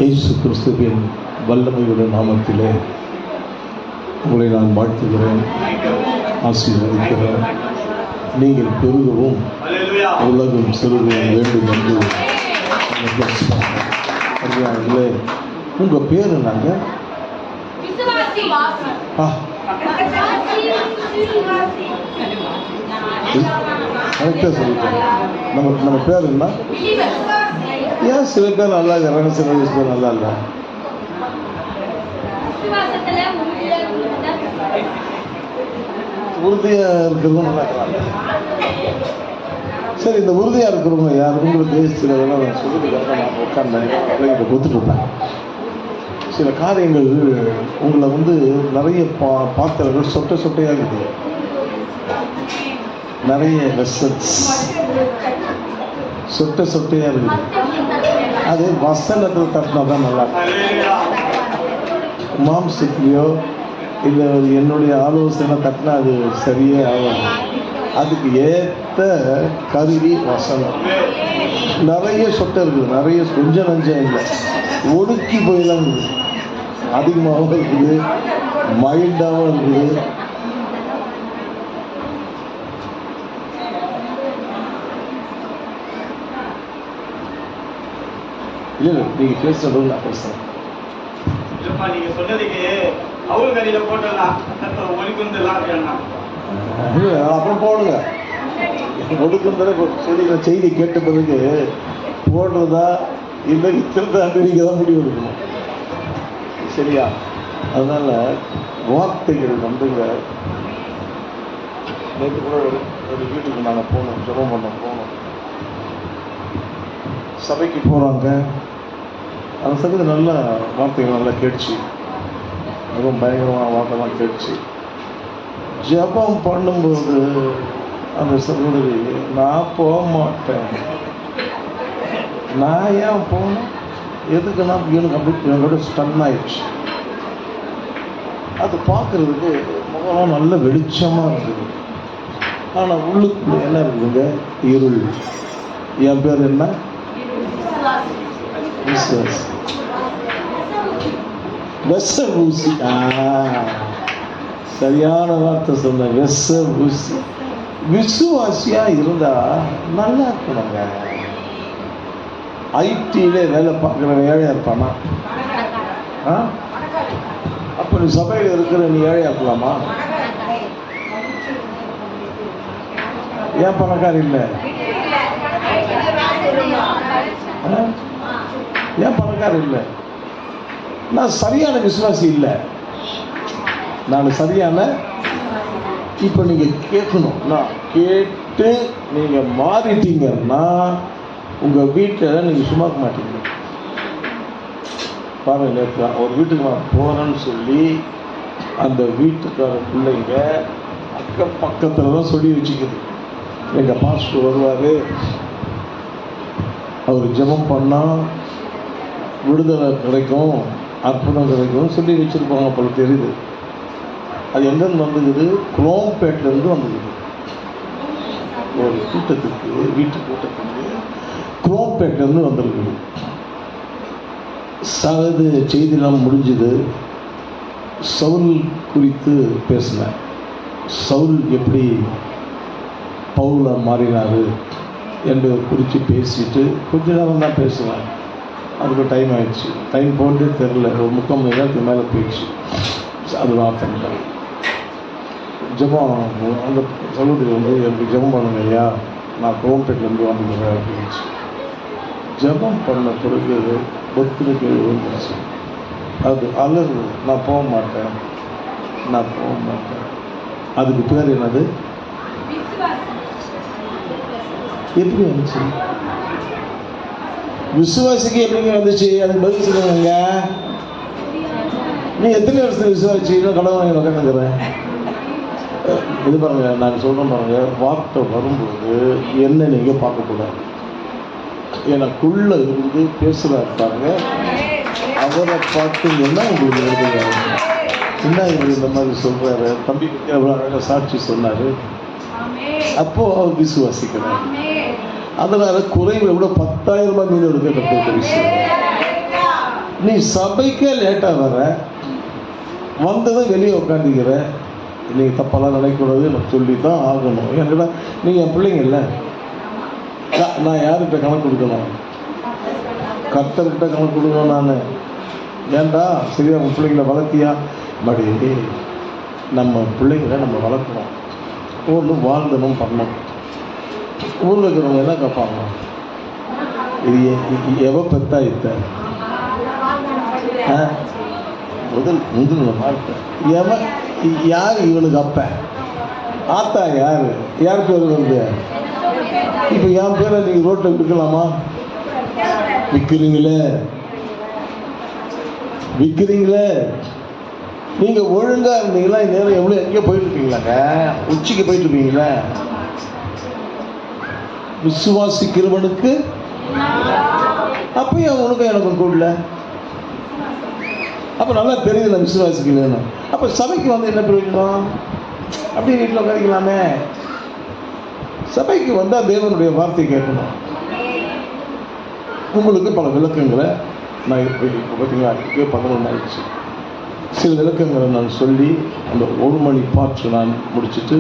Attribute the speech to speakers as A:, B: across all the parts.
A: இயேசு கிறிஸ்துவின் வல்லமையுள்ள நாமத்திலே உங்களை நான் வாழ்த்துகிறேன், ஆசீர்வதிக்கிறேன். நீங்கள் பெருகவும் உலகம் சிறுகவும் வேண்டும் என்று இல்லை. உங்கள் பேர் என்னங்க? கரெக்டாக சொல்லிட்டேன். நம்ம பேர் என்ன? ஏன் சில பேர் நல்லா இருக்கிறாங்க, சில பேர் நல்லா இல்லை? உறுதியாக இருக்கிறவங்க நல்லா இருக்கிறாங்க. சரி, இந்த உறுதியாக இருக்கிறவங்க யார்? உங்களுக்கு சில இதெல்லாம் நான் சொல்லிட்டு நான் உட்கார்ந்தேன், பிள்ளைங்கிட்ட கொடுத்துட்டு இருந்தேன். சில காரியங்கள் உங்களை நிறைய பாத்திரங்கள் சொட்டையாக இருக்குது, நிறைய வெசல்ஸ் சொட்டையாக இருக்குது. அது வசனத்தில் தட்டினா தான் நல்லா இருக்கும். மாம்சத்துலையோ இல்லை என்னுடைய ஆலோசனை தட்டினா அது சரியே ஆகும். அதுக்கு ஏற்ற கருவி வசனம். நிறைய சொட்டை இருக்குது, நிறைய கொஞ்சம் நஞ்சம் இல்லை, ஒடுக்கி போயெல்லாம் இருக்குது, அதிகமாகவும் இருக்குது, மைல்டாகவும் இருக்குது. இல்லை நீங்கள் பேசுறது நான் பேசுகிறேன்.
B: நீங்க சொன்னதுக்கு அவள் கறியில போட்டலாம்
A: அப்புறம் போடுங்க. ஒடுக்குந்தல செய்தி கேட்ட பிறகு போடுறதா இல்லை திருத்தாண்டு நீங்கள் தான் முடிவு எடுக்கணும், சரியா? அதனால வார்த்தைகள் நேற்று கூட ஒரு வீட்டுக்கு நாங்கள் போனோம், ஜெபம் பண்ண போனோம். சபைக்கு போகிறாங்க. அந்த சமயத்தில் நல்ல வார்த்தைகள் நல்லா கேட்டுச்சு, ரொம்ப பயங்கரமான வார்த்தைலாம் கேட்டுச்சு. ஜெபம் பண்ணும்போது அந்த சகோதரி, நான் போக மாட்டேன். நான் ஏன் போகணும்? எதுக்குன்னா எனக்கு அப்படி என்னோட ஸ்டன் ஆயிடுச்சு. அது பார்க்குறதுக்கு முகம் நல்ல வெளிச்சமாக இருக்குது, ஆனால் உள்ளுக்குள்ள என்ன இருக்குதுங்க? இருள். என் பேர் என்ன? வெச ஊசி. சரியான வார்த்தை சொன்ன, வெச ஊசி. விசுவாசியா இருந்தா நல்லா இருக்கணுங்க. ஐடியில வேலை பார்க்குற ஏழையா இருப்பானா? அப்ப நீ சபையில் இருக்கிற நீ ஏழையா இருக்கலாமா? ஏன் பணக்காரி இல்லை? ஏன் பணக்காரர் இல்லை? நான் சரியான விசுவாசி இல்லை, நான் சரியான. இப்போ நீங்கள் கேட்கணும், நான் கேட்டு நீங்கள் மாறிட்டீங்கன்னா உங்கள் வீட்டில் நீங்கள் சும்மா இருக்க மாட்டீங்க. பாருங்க, ஒரு வீட்டுக்கு நான் போகிறேன்னு சொல்லி அந்த வீட்டுக்கார பிள்ளைங்க அக்கம் பக்கத்தில் தான் சொல்லி வச்சுக்குது. எங்கள் பாஸ்டர் வருவார், அவர் ஜெபம் பண்ணால் விடுதலை கிடைக்கும், அற்புதம் கிடைக்கும் சொல்லி வச்சுருப்பாங்க போல தெரியுது. அது எங்கேருந்து வந்துக்குது? குரோம்பேட்டிலேருந்து வந்துக்குது. ஒரு கூட்டத்துக்கு, வீட்டு கூட்டத்துக்கு குரோம்பேட்டிலேருந்து வந்திருக்குது. சகது செய்தியெல்லாம் முடிஞ்சுது. சவுல் குறித்து பேசினேன். சவுல் எப்படி பவுலா மாறினார் என்று குறித்து பேசிட்டு கொஞ்ச நேரம் தான் பேசுவேன். அதுக்கு டைம் ஆயிடுச்சு. டைம் போன்றே தெரில, ஒரு 3/4 மணி நேரத்துக்கு மேலே போயிடுச்சு. அது ஆஃப் பண்ணிட்டேன். ஜெபம் அந்த சகோதரி எனக்கு ஜெபம் பண்ணுங்க ஐயா, நான் குரோம்பேட்டிலேருந்து வந்துடுறேன் அப்படின்ச்சு. ஜெபம் பண்ண பிறகு ஒத்துழைப்பு கீழே விழுந்துருச்சு. அது அலறு, நான் போக மாட்டேன், நான் போக மாட்டேன். அதுக்கு பேர் என்னது? எப்படி வந்துச்சு? விசுவாசிக்கு எப்படிங்க வந்துச்சு? அதுக்கு பதில் சொல்லுங்க. நீ எத்தனை வருஷம் விசுவாசி கடவுள் உட்காந்துக்கிறேன்? இது பாருங்க, நான் சொல்கிறேன் பாருங்க, வார்த்தை வரும்போது என்ன நீங்கள் பார்க்கக்கூடாது. எனக்குள்ள இருந்து பேசுகிறாரு பாருங்க, அவரை பார்த்தீங்கன்னா உங்களுக்கு எழுதுகிறாரு. என்ன இவர் இந்த மாதிரி சொல்கிறாரு, தம்பி எவ்வளோ அழகாக சாட்சி சொன்னார். அப்போது அவர் விசுவாசிக்கிறார். அதனால் குறைவை விட 10,000 ரூபாய் மீது எடுக்க கற்றுக்க விஷயம். நீ சபைக்கே லேட்டாக வர, வந்ததும் வெளியே உட்காந்துக்கிற. நீங்கள் தப்பெல்லாம் நினைக்கூடாது, எனக்கு சொல்லி தான் ஆகணும். ஏன்னா நீங்கள் என் பிள்ளைங்க இல்லை. நான் யார்கிட்ட கணக்கு கொடுக்கணும்? கர்த்தர்கிட்ட கணக்கு கொடுக்கணும். நான் ஏன்டா சரியா உன் பிள்ளைங்களை வளர்த்தியா? மடி நம்ம பிள்ளைங்களை நம்ம வளர்க்கணும், ஒன்று வாழ்ந்தனும் பண்ணணும். ஊரில் இருக்கிறவங்க என்ன கேட்பாங்க, இது எவ பெத்தா இத்த முதல் வார்த்தை எவன் யார் இவனுக்கு அப்ப ஆத்தா யாரு, யார் பேர் வருது? இப்போ என் பேரை நீங்கள் ரோட்டில் விற்கலாமா? விற்கிறீங்களே. நீங்கள் ஒழுங்காக இருந்தீங்களா இந்நேரம் எவ்வளோ எங்கேயோ போயிட்டு இருக்கீங்களாங்க, உச்சிக்கு போயிட்டு இருப்பீங்களா? விசுவாசிக்கிறவனுக்கு அப்பயும் உனக்கும் எனக்கும் கூடல. அப்போ நல்லா தெரியுது நான் விசுவாசிக்கலன்னு. அப்போ சபைக்கு வந்து என்ன பிரயோஜனம்? அப்படி வீட்டில் உட்காரிக்கலாமே. சபைக்கு வந்தால் தேவனுடைய வார்த்தை கேட்கணும். உங்களுக்கு பல விளக்கங்களை நான் இப்போ பார்த்தீங்களா, 11 ஆயிடுச்சு. சில விளக்கங்களை நான் சொல்லி அந்த 1 மணி பாட்டு நான் முடிச்சுட்டு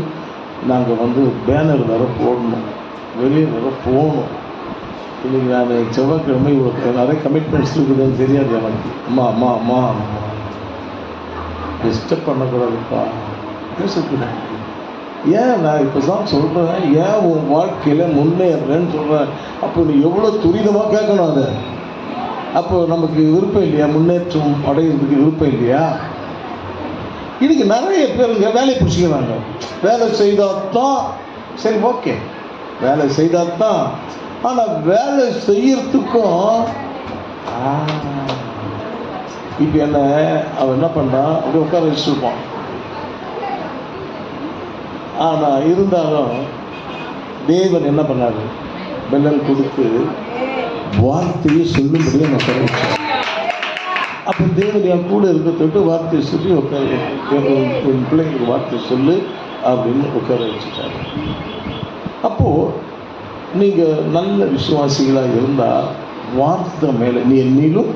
A: நாங்கள் வந்து பேனர் வேறு போடணும், வெளியே வேறு போகணும். இன்னைக்கு நான் செவ்வாய்க்கிழமை இவ்வளோ நிறைய கமிட்மெண்ட்ஸ் இருக்குதுன்னு தெரியாது எனக்கு. அம்மா டிஸ்டர்ப் பண்ணக்கூடாதுப்பா, பேசக்கூடாது. ஏன் நான் இப்போ தான் சொல்கிறேன், ஏன் உன் வாழ்க்கையில் முன்னேறேன்னு சொல்கிறேன். அப்போ நீ எவ்வளோ துரிதமாக கேட்கணும் அதை. அப்போ நமக்கு விருப்பம் இல்லையா? முன்னேற்றம் அடையிறதுக்கு விருப்பம் இல்லையா? இதுக்கு நிறைய பேருங்க வேலையை பிடிச்சிக்கிறாங்க. வேலை செய்தால்தான் சரி, ஓகே, வேலை செய்தால்தான். ஆனால் வேலை செய்யறதுக்கும் இப்போ என்ன அவன் என்ன பண்ணான், அப்படியே உட்கார வச்சுருப்பான். ஆனால் இருந்தாலும் தேவன் என்ன பண்ணாரு, பெல்லல் கொடுத்து வார்த்தையை சொல்லும்படியே நான் கிடைச்சேன். அப்போ தேவன் என் கூட இருக்கிறத வார்த்தையை சொல்லி என் பிள்ளைங்களுக்கு வார்த்தை சொல்லு அப்படின்னு உட்கார வச்சுட்டாரு. அப்போது நீங்கள் நல்ல விசுவாசிகளாக இருந்தால் வார்த்தை மேலே நீ என்னிலும்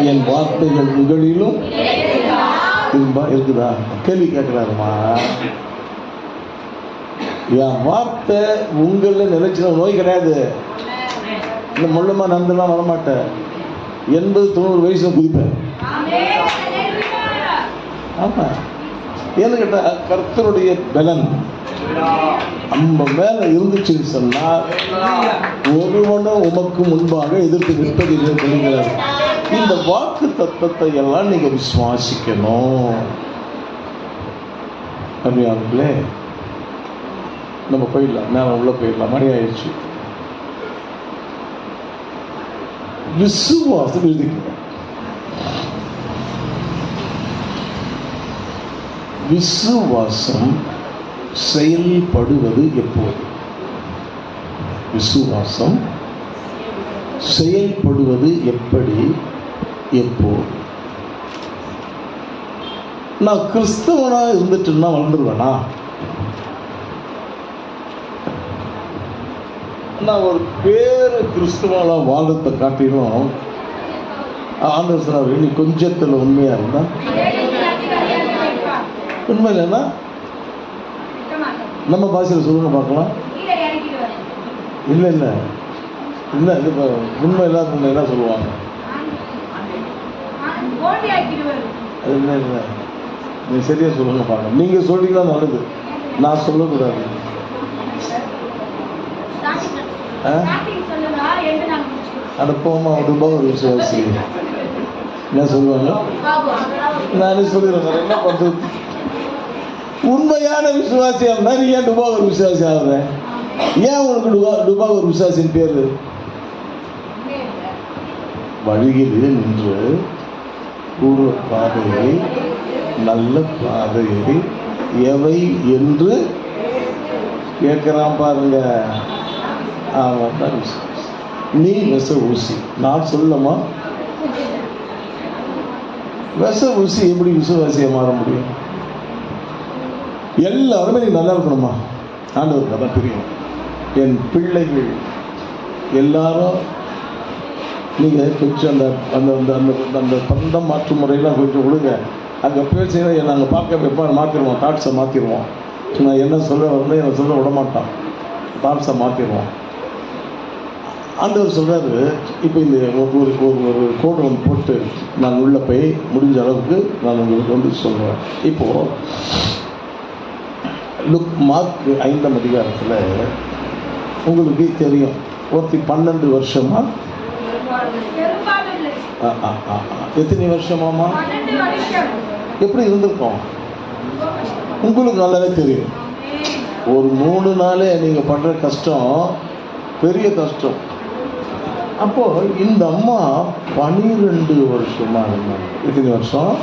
A: என் வார்த்தைகள் உங்களிலும் இருக்குதா? கேள்வி கேட்குறாருமா. என் வார்த்தை உங்களில் நினைச்சின நோய் கிடையாது. இந்த முள்ளமாக நடந்துலாம் வரமாட்டேன். 80-90 வயசு குதிப்பேன். ஆமாம், ஏன்னு கேட்டால் கர்த்தருடைய பலன் நம்ம மேலே இருந்துச்சுன்னு சொன்னால் ஒருவனும் உமக்கு முன்பாக எதிர்த்து நிற்பதில்லை தெரிகிறார். இந்த வாக்கு தத்துவத்தை எல்லாம் நீங்கள் விசுவாசிக்கணும். கம்மியாங்களே, நம்ம போயிடலாம், நேரம் உள்ள போயிடலாம், மணி ஆயிடுச்சு. விசுவாசம் எழுதிக்கிறேன். விசுவாசம் செயல்படுவது எப்போது? விசுவாசம் செயல்படுவது எப்படி, எப்போது? நான் கிறிஸ்தவனா இருந்துட்டுன்னா வளர்ந்துருவேனா? நான் ஒரு பேரு கிறிஸ்தவனா வாழ்றதை காட்டிலும் ஆண்டவர் சொன்னார், நீ கொஞ்சத்தில் உண்மையா இருந்தா உண்மை இல்லைன்னா நம்ம பாஷையில் சொல்லுங்க பார்க்கலாம். இல்லை இல்லை இல்லை, இப்போ உண்மை இல்லாத என்ன சொல்லுவாங்க? இல்லை இல்லை, நீ சரியா சொல்லுங்க பார்க்கலாம். நீங்கள் சொல்றீங்களா நல்லது, நான் சொல்லக்கூடாது. அனுப்பமா ரொம்ப ஒரு விசுவாசி என்ன சொல்லுவாங்க? நானே சொல்லிடுறேன். என்ன பண்றது? உண்மையான விசுவாசியா இருந்தா நீ ஏன் டுபாகர் விசுவாசி ஆகுற? ஏன் உனக்கு டுபாகர் விசுவாசின் பேரு? வழியில் நின்று கூற பாதையை, நல்ல பாதையை எவை என்று கேட்கிறான் பாருங்க. அவன் தான் விசுவாசி. நீ விச ஊசி, நான் சொல்லமா? விச ஊசி எப்படி விசுவாசியா மாற முடியும்? எல்லாருமே நீ நல்லா இருக்கணுமா? ஆண்டவருக்கு அதான் தெரியும். என் பிள்ளைகள் எல்லாரும் நீங்கள் கொஞ்சம் அந்த அந்த அந்த அந்த அந்த பந்தம் மாற்று முறையெல்லாம் கொஞ்சம் கொடுங்க. அங்கே பேசுகிற நாங்கள் பார்க்க வைப்போம், மாற்றிடுவோம், தாட்ஸை மாற்றிடுவோம். நான் என்ன சொல்ல வரணும் என்னை சொல்ல விட மாட்டான், தாட்ஸை மாற்றிடுவோம். ஆண்டவர் சொல்கிறாரு, இப்போ இந்த ஒரு ஒரு கோடு ஒன்று போட்டு நான் உள்ளே போய் முடிஞ்ச அளவுக்கு நான் உங்களுக்கு வந்து சொல்கிறேன். இப்போது மார்க் 5ஆம் அதிகாரத்தில் உங்களுக்கு தெரியும், ஒருத்தி 12 வருஷமா, எத்தனை வருஷமாமா எப்படி இருந்திருக்கோம் உங்களுக்கு நல்லாவே தெரியும். ஒரு 3 நாளே நீங்கள் பண்ணுற கஷ்டம் பெரிய கஷ்டம். அப்போது இந்த அம்மா 12 வருஷமா இருந்தாங்க. எத்தனை வருஷம்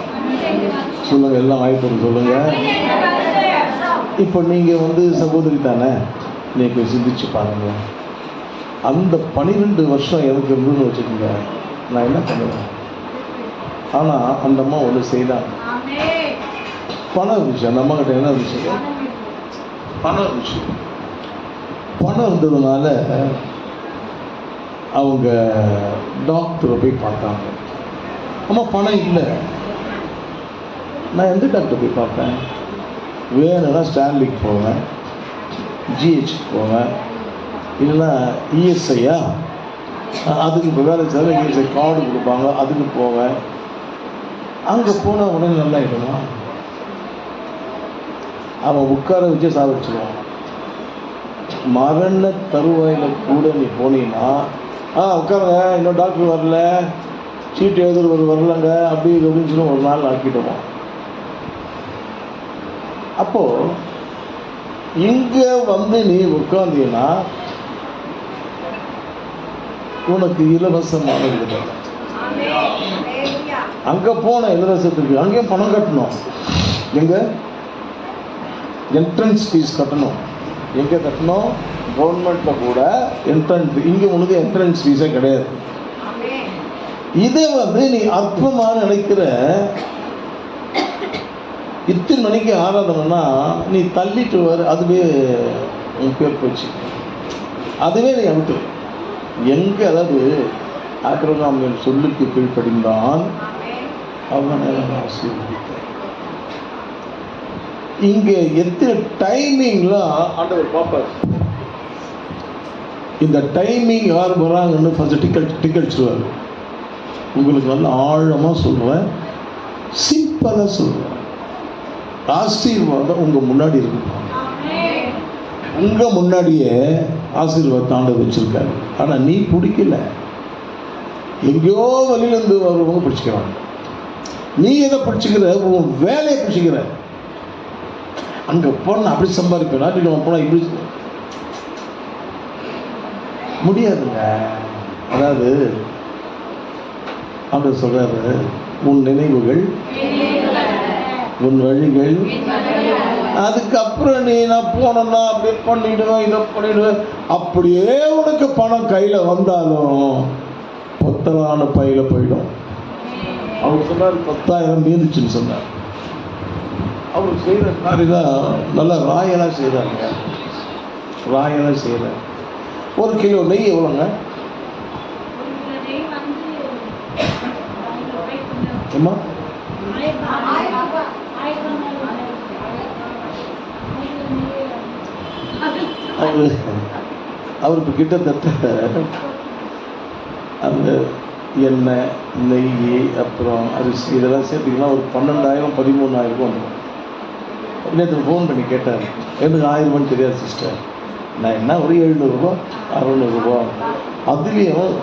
A: சொல்லுங்கள், எல்லாம் வாய்ப்பு சொல்லுங்கள். இப்போ நீங்கள் வந்து சகோதரி தானே, நீங்கள் சிந்திச்சு பாருங்கள். அந்த 12 வருஷம் எனக்கு இருந்துன்னு வச்சுக்கோங்க, நான் என்ன பண்ணுவேன்? ஆனால் அந்த அம்மா ஒன்று செய்தாங்க. பணம் இருந்துச்சு அந்த அம்மா கிட்ட. என்ன இருந்துச்சு? பணம் இருந்துச்சு. பணம் இருந்ததுனால அவங்க டாக்டரை போய் பார்த்தாங்க. அம்மா பணம் இல்லை, நான் எந்த டாக்டர் போய் பார்ப்பேன்? வேணும்னா ஸ்டான்லிக்கு போவேன், ஜிஹெச்சுக்கு போவேன், இல்லைன்னா இஎஸ்ஐயா அதுக்கு இப்போ வேலை செய்ய இஎஸ்ஐ கார்டு கொடுப்பாங்க, அதுக்கு போவேன். அங்கே போனால் உடனே நல்லா ஆகிடுவான். அவன் உட்கார வச்சே சாப்பிடுச்சுருவான். மரண தருவாயில் கூட நீ போனீங்கன்னா, உட்காருங்க, இன்னும் டாக்டர் வரல, சீட்டு எழுதுறது வரலங்க, அப்படி அப்படின்னு சொல்லி ஒரு நாள் ஆக்கிடுவோம். அப்போது இங்கே வந்து நீ உட்காந்தீங்கன்னா உனக்கு இலவசமான விடுதலை. அங்கே போன இலவசத்துக்கு அங்கேயும் பணம் கட்டணும். எங்கே? என்ட்ரன்ஸ் ஃபீஸ் கட்டணும். எங்கே கட்டணும்? கவர்மெண்ட்டில் கூட என்ட்ரன்ஸ். இங்கே உனக்கு என்ட்ரன்ஸ் ஃபீஸே கிடையாது. இதை வந்து நீ அற்பமாக நினைக்கிற. இத்தனை மணிக்கு ஆராதனைன்னா நீ தள்ளிட்டு வர, அதுவே உன் பேர் போச்சு. அதுவே நீ அவிட்டு எங்கே, அதாவது ஆபிரகாம் என் சொல்லுக்கு கீழ்ப்படிந்தான், அவனை ஆசீர்வதித்தார். இங்கே எத்தனை டைமிங்லாம் ஆண்டவர் பார்ப்பார். இந்த டைமிங் யார் வராங்கன்னு ஃபர்ஸ்ட் டிக்கெட்ஸ்டுவார். உங்களுக்கு நல்ல ஆழமாக சொல்லுவேன், சிம்பிளாக சொல்லுவேன். ஆசீர்வாதம் உங்கள் முன்னாடி இருக்கு. உங்கள் முன்னாடியே ஆசீர்வாதத்தை ஆண்டவர் வச்சிருக்காரு. ஆனால் நீ பிடிக்கல, எங்கேயோ வழியிலேருந்து வருவங்க பிடிச்சிக்கிறாங்க. நீ எதை பிடிச்சிக்கிற? உன் வேலையை பிடிச்சிக்கிற. அங்கே போனால் அப்படி சம்பாதிப்பேன், நாட்டில் போனால் இப்படி முடியாதுங்க. அதாவது ஆண்டவர் சொல்றாரு, உன் நினைவுகள் உன் வழிகள். அதுக்கப்புறம் நீ நான் போனேன்னா அப்படியே பண்ணிடுவேன், இதை பண்ணிடுவேன். அப்படியே உனக்கு பணம் கையில் வந்தாலும் பொத்தலான பையில போயிடும். அவர் சொன்னார் 10,000 மீந்துச்சுன்னு சொன்னார். அவர் செய்கிற காரியெல்லாம் நல்லா ராயலாக செய்கிறாங்க. ராயலாக செய்கிறார். 1 கிலோ நெய் எவ்வளோங்க? ஏம்மா? அவருக்கு கிட்டத்தட்ட அந்த எண்ணெய், நெய், அப்புறம் அரிசி இதெல்லாம் சேர்த்திங்கன்னா ஒரு 12,000 13,000 வந்துடும். நேற்று ஃபோன் பண்ணி கேட்டார், எனக்கு 1000 தெரியாது சிஸ்டர். நான் என்ன ஒரு 700 ரூபா 600 ரூபா. அதுலேயும்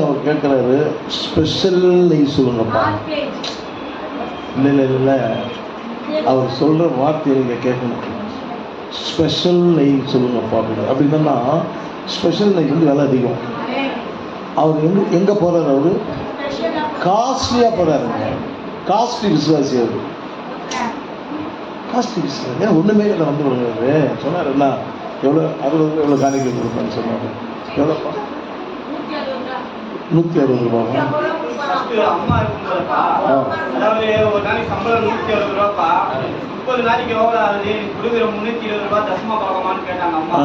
A: அவர் கேட்குறாரு, ஸ்பெஷல் நெய் சொல்லுங்கப்பா. இல்லை அவர் சொல்கிற வார்த்தையை நீங்கள் கேட்கணும். ஸ்பெஷல் நெய் சொல்லுங்கப்பா அப்படின்னு. அப்படின்னா ஸ்பெஷல் நெய் வந்து விலை அதிகம். அவர் எங்கே போகிறார்? அவர் காஸ்ட்லியாக போகிறாருங்க. காஸ்ட்லி விசுவாசி. அவர் காஸ்ட்லி விசுவாசி. ஏன்னா ஒன்றுமே இல்லை வந்து விடுங்கிறது சொன்னார். என்ன எவ்வளோ? 60 எவ்வளோ காணிக்கை கொடுப்பேன்னு சொன்னார். எவ்வளோப்பா? 160 ரூபாவா?
B: அம்மா இருக்கும்போதுப்பா, அதாவது ஒரு நாளைக்கு சம்பளம் 160 ரூபாப்பா. 30 நாளைக்கு எவ்வளோ ஆகுது? கொடுக்குற 320 ரூபாய் தசமா பார்க்கமான்னு கேட்டாங்க அம்மா.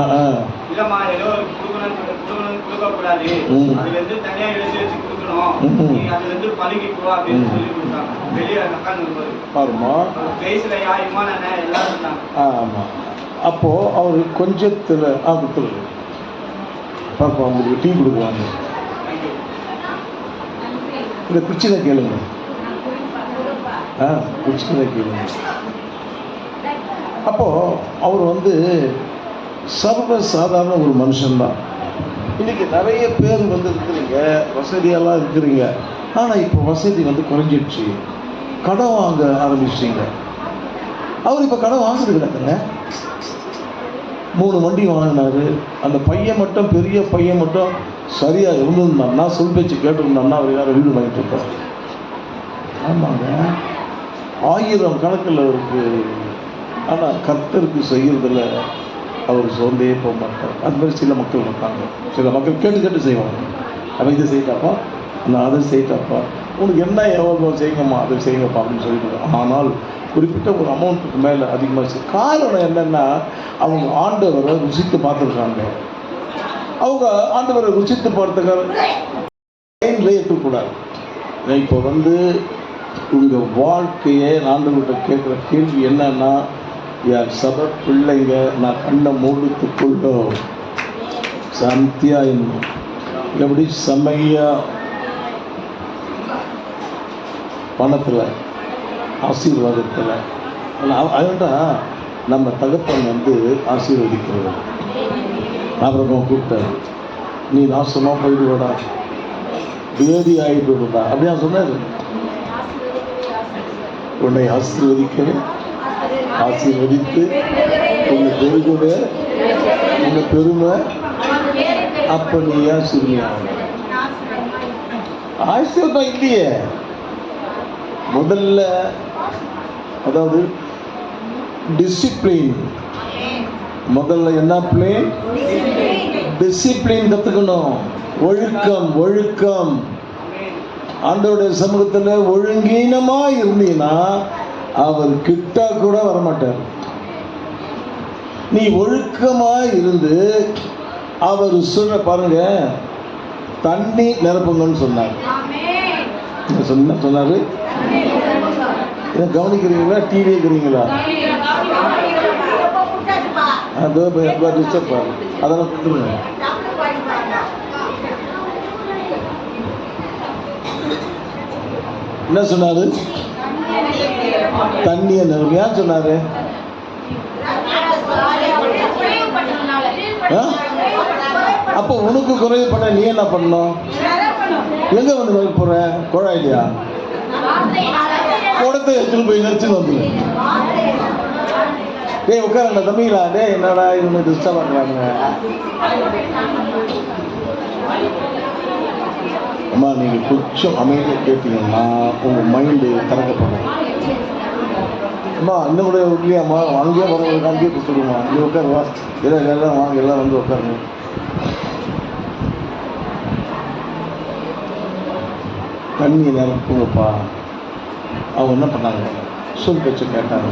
B: இல்லைம்மா, ஏதோ கொடுக்கணும்னு வராது,
A: ம்.
B: அதுல இருந்து தனியா எழுதி வச்சு கொடுக்கணும்,
A: ம்.
B: நீ அதுல இருந்து பழகிக்கோ அப்படின்னு சொல்லி கொடுத்தாங்க. வெளியே உட்காந்து
A: பாருமா,
B: வயசுல இமான் அண்ணன் எல்லாரும் இருந்தாங்க.
A: ஆமாம். அப்போது அவர் கொஞ்சத்தில் கொடுத்துருக்கு. பாப்பா உங்களுக்கு டீ கொடுக்குறாங்க, இந்த பிரச்சனை கேளுங்க. பிரச்சனை கேளுங்க. அப்போது அவர் வந்து சர்வ சாதாரண ஒரு மனுஷன்தான். இன்றைக்கி நிறைய பேர் வந்து இருக்கிறீங்க, வசதியெல்லாம் இருக்கிறீங்க. ஆனால் இப்போ வசதி வந்து குறைஞ்சிடுச்சு, கடன் வாங்க ஆரம்பிச்சிட்டிங்க. அவர் இப்போ கடன் வாங்குறது கிடையாதுங்க. 3 வண்டி வாங்கினாரு. அந்த பையன் மட்டும், பெரிய பையன் மட்டும் சரியாக இருந்திருந்தான்னா, சொல் பேச்சு கேட்டுருந்தான்னா அவர் யாரும் வீடு வாங்கிட்டு இருப்பார். ஆமாங்க, 1000 கணக்கில் இருக்குது. ஆனால் கர்த்தருக்கு செய்கிறதுல அவர் சோர்ந்தே போக மாட்டார். அது மாதிரி சில மக்கள் இருக்காங்க. சில மக்கள் கேட்டு கேட்டு செய்வாங்க. அவன் இதை செய்யட்டாப்பா, நான் அதை செய்யட்டாப்பா, உனக்கு என்ன எவ்வளோ செய்யுங்கம்மா, அதை செய்யுங்கப்பா அப்படின்னு சொல்லிட்டு. ஆனால் குறிப்பிட்ட ஒரு அமௌண்ட்டுக்கு மேலே அதிகமாக காரணம் என்னென்னா, அவங்க ஆண்டவரை ருசித்து பார்த்துருக்காங்க. அவங்க ஆண்டவரை ருசித்து பார்த்துக்கார லைன்ல ஏற்றக்கூடாது. இப்போ வந்து உங்கள் வாழ்க்கையை ஆண்டவர்கிட்ட கேட்குற கேள்வி என்னன்னா, என் சபை பிள்ளைங்க நான் கண்ணை மூடுத்துக்குள்ளோ சந்தியா என்னும் எப்படி செம்மையா பணத்தில் ஆசீர்வாதத்தில் அதுண்டா நம்ம தகப்பன் வந்து ஆசீர்வதிக்கிறது. அப்புறம் கூப்பிட்டாரு, நீ நாசமாக போயிடுவாடா, வேதி ஆகிடுவா அப்படியா சொன்னார். உன்னை ஆசீர்வதிக்கவே ஆசீர்வதித்து உன்னை பெருகுவே உன்னை பெருமை. அப்போ நீ ஏன் சிறுமியாக ஆசீர்வாதம் இல்லையே. முதல்ல அதாவது டிசிப்ளின். முதல்ல என்ன பிளேன்? டிசிப்ளின் கற்றுக்கணும். ஒழுக்கம் ஒழுக்கம். ஆண்டவருடைய சமூகத்தில் ஒழுங்கீனமாக இருந்தீங்கன்னா அவர் கிட்ட கூட வரமாட்டார். நீ ஒழுக்கமாக இருந்து அவர் சொல்ற பாருங்க, தண்ணி நிரப்புங்கன்னு சொன்னார். சொன்னாரு, கவனிக்கிறீங்களா? டிவி இருக்கிறீங்களா? டிஸ்டர்ப் பாரு, அதெல்லாம் கொடுத்துருங்க. என்ன சொன்னாரு? தண்ணியை நிரப்பு. ஏன் சொன்னாரு? அப்போ உனக்கு குறைவுப்பட்ட நீ என்ன பண்ணணும்? எங்க வந்து நிரப்ப போற? குழாயிலையா? குடத்தை எடுத்துட்டு போய் நினைச்சுன்னு வந்துடு. டேய் உட்காரங்க தம்பிங்களா, டே என்னடா இவங்க டிஸ்டர்ப் பண்றாங்க. அம்மா நீங்கள் கொஞ்சம் அமைதியாக கேட்டீங்கன்னா உங்கள் மைண்டு திறக்கப்படும். அம்மா இன்னும் கூட இல்லையாம்மா, அங்கேயே வரவங்களுக்கு அங்கேயே கொடுத்துருமா, இங்கே உட்காருவா, எல்லாம் வாங்க, எல்லாம் வந்து உட்காருங்க. தண்ணி நிரப்புங்கப்பா. அவங்க என்ன பண்ணாங்க? சொல் பேச்சை கேட்டாங்க.